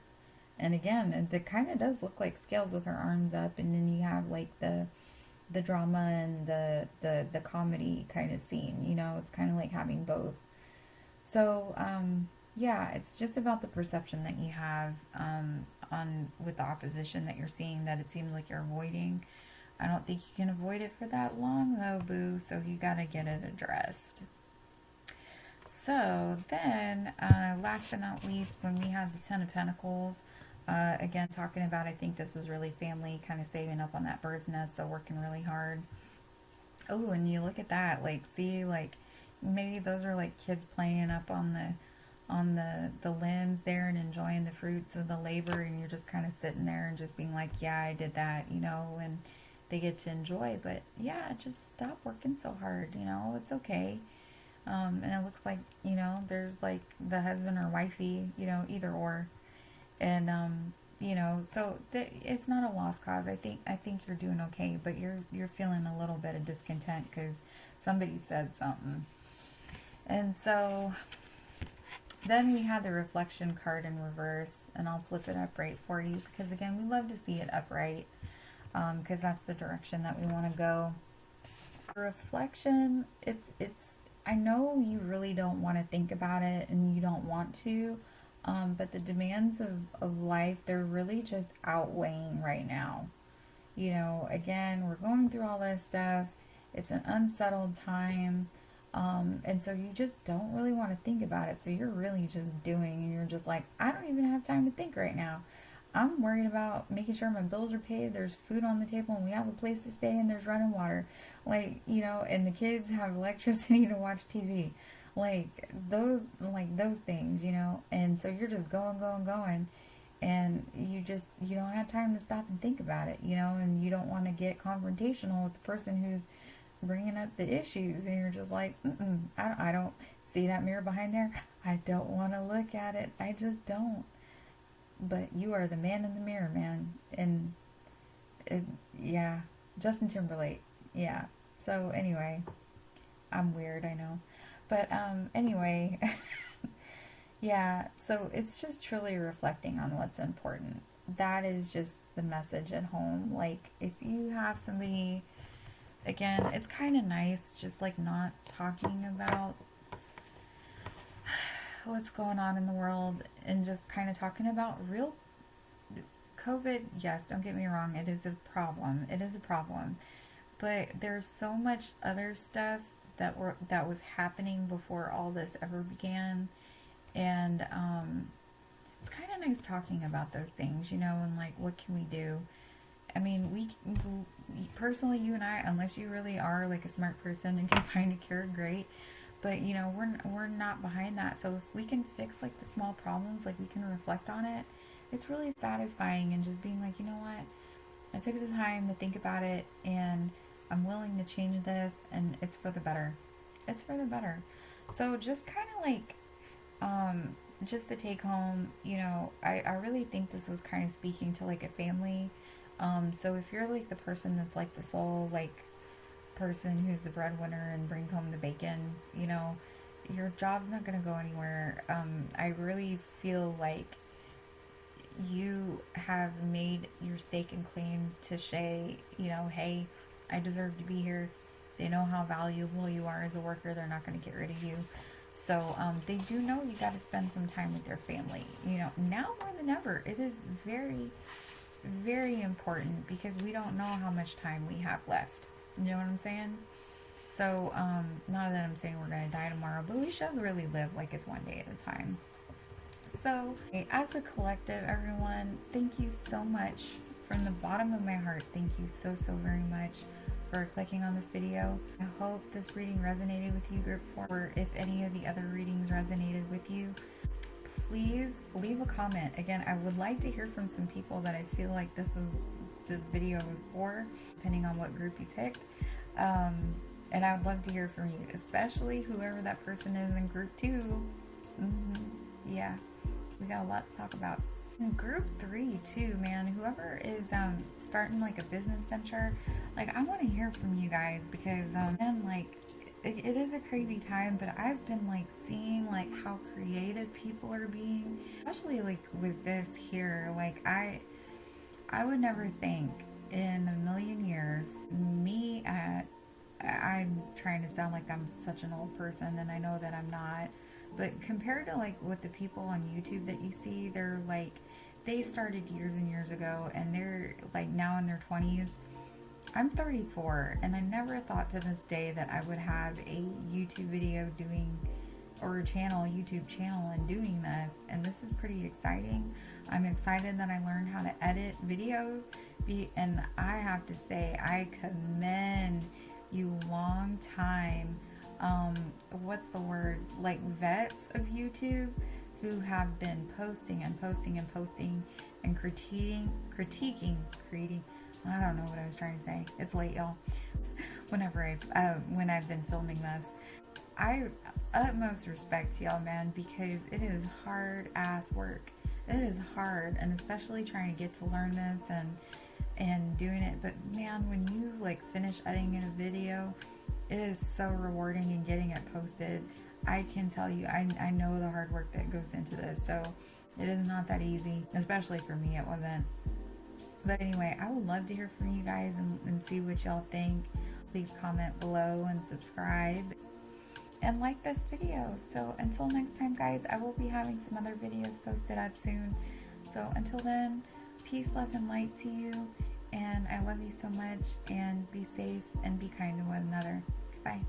And again, it kind of does look like scales with her arms up, and then you have like the drama and the comedy kind of scene. You know, it's kind of like having both. So yeah, it's just about the perception that you have, on with the opposition that you're seeing, that it seems like you're avoiding. I don't think you can avoid it for that long though, boo. So you gotta get it addressed. So then, last but not least, when we have the Ten of Pentacles, again, talking about, I think this was really family, kind of saving up on that bird's nest, so working really hard. Oh, and you look at that, like, see, like, maybe those are like kids playing up on the limbs there and enjoying the fruits of the labor, and you're just kind of sitting there and just being like, yeah, I did that, you know, and they get to enjoy. But yeah, just stop working so hard, you know, it's okay. And it looks like, you know, there's like the husband or wifey, you know, either or. And you know, so it's not a lost cause. I think you're doing okay, but you're feeling a little bit of discontent because somebody said something. And so then we had the reflection card in reverse, and I'll flip it upright for you because again, we love to see it upright, because that's the direction that we want to go. Reflection, it's I know you really don't want to think about it and you don't want to, but the demands of life, they're really just outweighing right now. You know, again, we're going through all this stuff. It's an unsettled time. And so you just don't really want to think about it. So you're really just doing, and you're just like, I don't even have time to think right now. I'm worried about making sure my bills are paid, there's food on the table, and we have a place to stay, and there's running water. Like, you know, and the kids have electricity to watch TV. Like those things, you know. And so you're just going. And you don't have time to stop and think about it, you know, and you don't want to get confrontational with the person who's bringing up the issues, and you're just like, I don't see that mirror behind there. I don't want to look at it. I just don't. But you are the man in the mirror, man. And yeah, Justin Timberlake. Yeah. So anyway, I'm weird, I know. But anyway, yeah, so it's just truly reflecting on what's important. That is just the message at home. Like, if you have somebody, again, it's kind of nice just like not talking about what's going on in the world and just kind of talking about real COVID. Yes, don't get me wrong, it is a problem. It is a problem. But there's so much other stuff that was happening before all this ever began, and it's kind of nice talking about those things, you know, and like, what can we do? I mean, we personally, you and I, unless you really are like a smart person and can find a cure, great. But you know, we're not behind that. So if we can fix like the small problems, like we can reflect on it, it's really satisfying. And just being like, you know what, I took the time to think about it, and I'm willing to change this, and it's for the better. It's for the better. So just kind of like, just the take home, you know, I really think this was kind of speaking to like a family. So if you're like the person that's like the sole, like, person who's the breadwinner and brings home the bacon, you know, your job's not going to go anywhere. I really feel like you have made your stake and claim to say, you know, hey, I deserve to be here. They know how valuable you are as a worker. They're not going to get rid of you. So they do know you got to spend some time with their family. You know, now more than ever, it is very, very important, because we don't know how much time we have left. You know what I'm saying? So, not that I'm saying we're going to die tomorrow, but we should really live like it's one day at a time. So, as a collective, everyone, thank you so much. From the bottom of my heart, thank you so, so very much for clicking on this video. I hope this reading resonated with you, group 4, or if any of the other readings resonated with you. Please leave a comment. Again, I would like to hear from some people that I feel like this video is for, depending on what group you picked. And I would love to hear from you, especially whoever that person is in group 2. Yeah, we got a lot to talk about. In group 3 too, man, whoever is starting like a business venture, like, I want to hear from you guys, because man, like, it is a crazy time, but I've been like seeing like how creative people are being, especially like with this here. Like, I would never think in a million years, I'm trying to sound like I'm such an old person, and I know that I'm not, but compared to like with the people on YouTube that you see, they're like, they started years and years ago, and they're like now in their 20s. I'm 34, and I never thought to this day that I would have a YouTube video or YouTube channel and doing this, and this is pretty exciting. I'm excited that I learned how to edit videos, and I have to say, I commend you long time, what's the word, like vets of YouTube, who have been posting and critiquing, creating, I don't know what I was trying to say. It's late, y'all. When I've been filming this, I utmost respect y'all, man, because it is hard ass work. It is hard, and especially trying to get to learn this and doing it. But man, when you like finish editing a video, it is so rewarding, and getting it posted, I can tell you, I know the hard work that goes into this. So it is not that easy, especially for me, it wasn't. But anyway, I would love to hear from you guys and see what y'all think. Please comment below and subscribe and like this video. So until next time, guys, I will be having some other videos posted up soon. So until then, peace, love, and light to you. And I love you so much. And be safe and be kind to one another. Bye.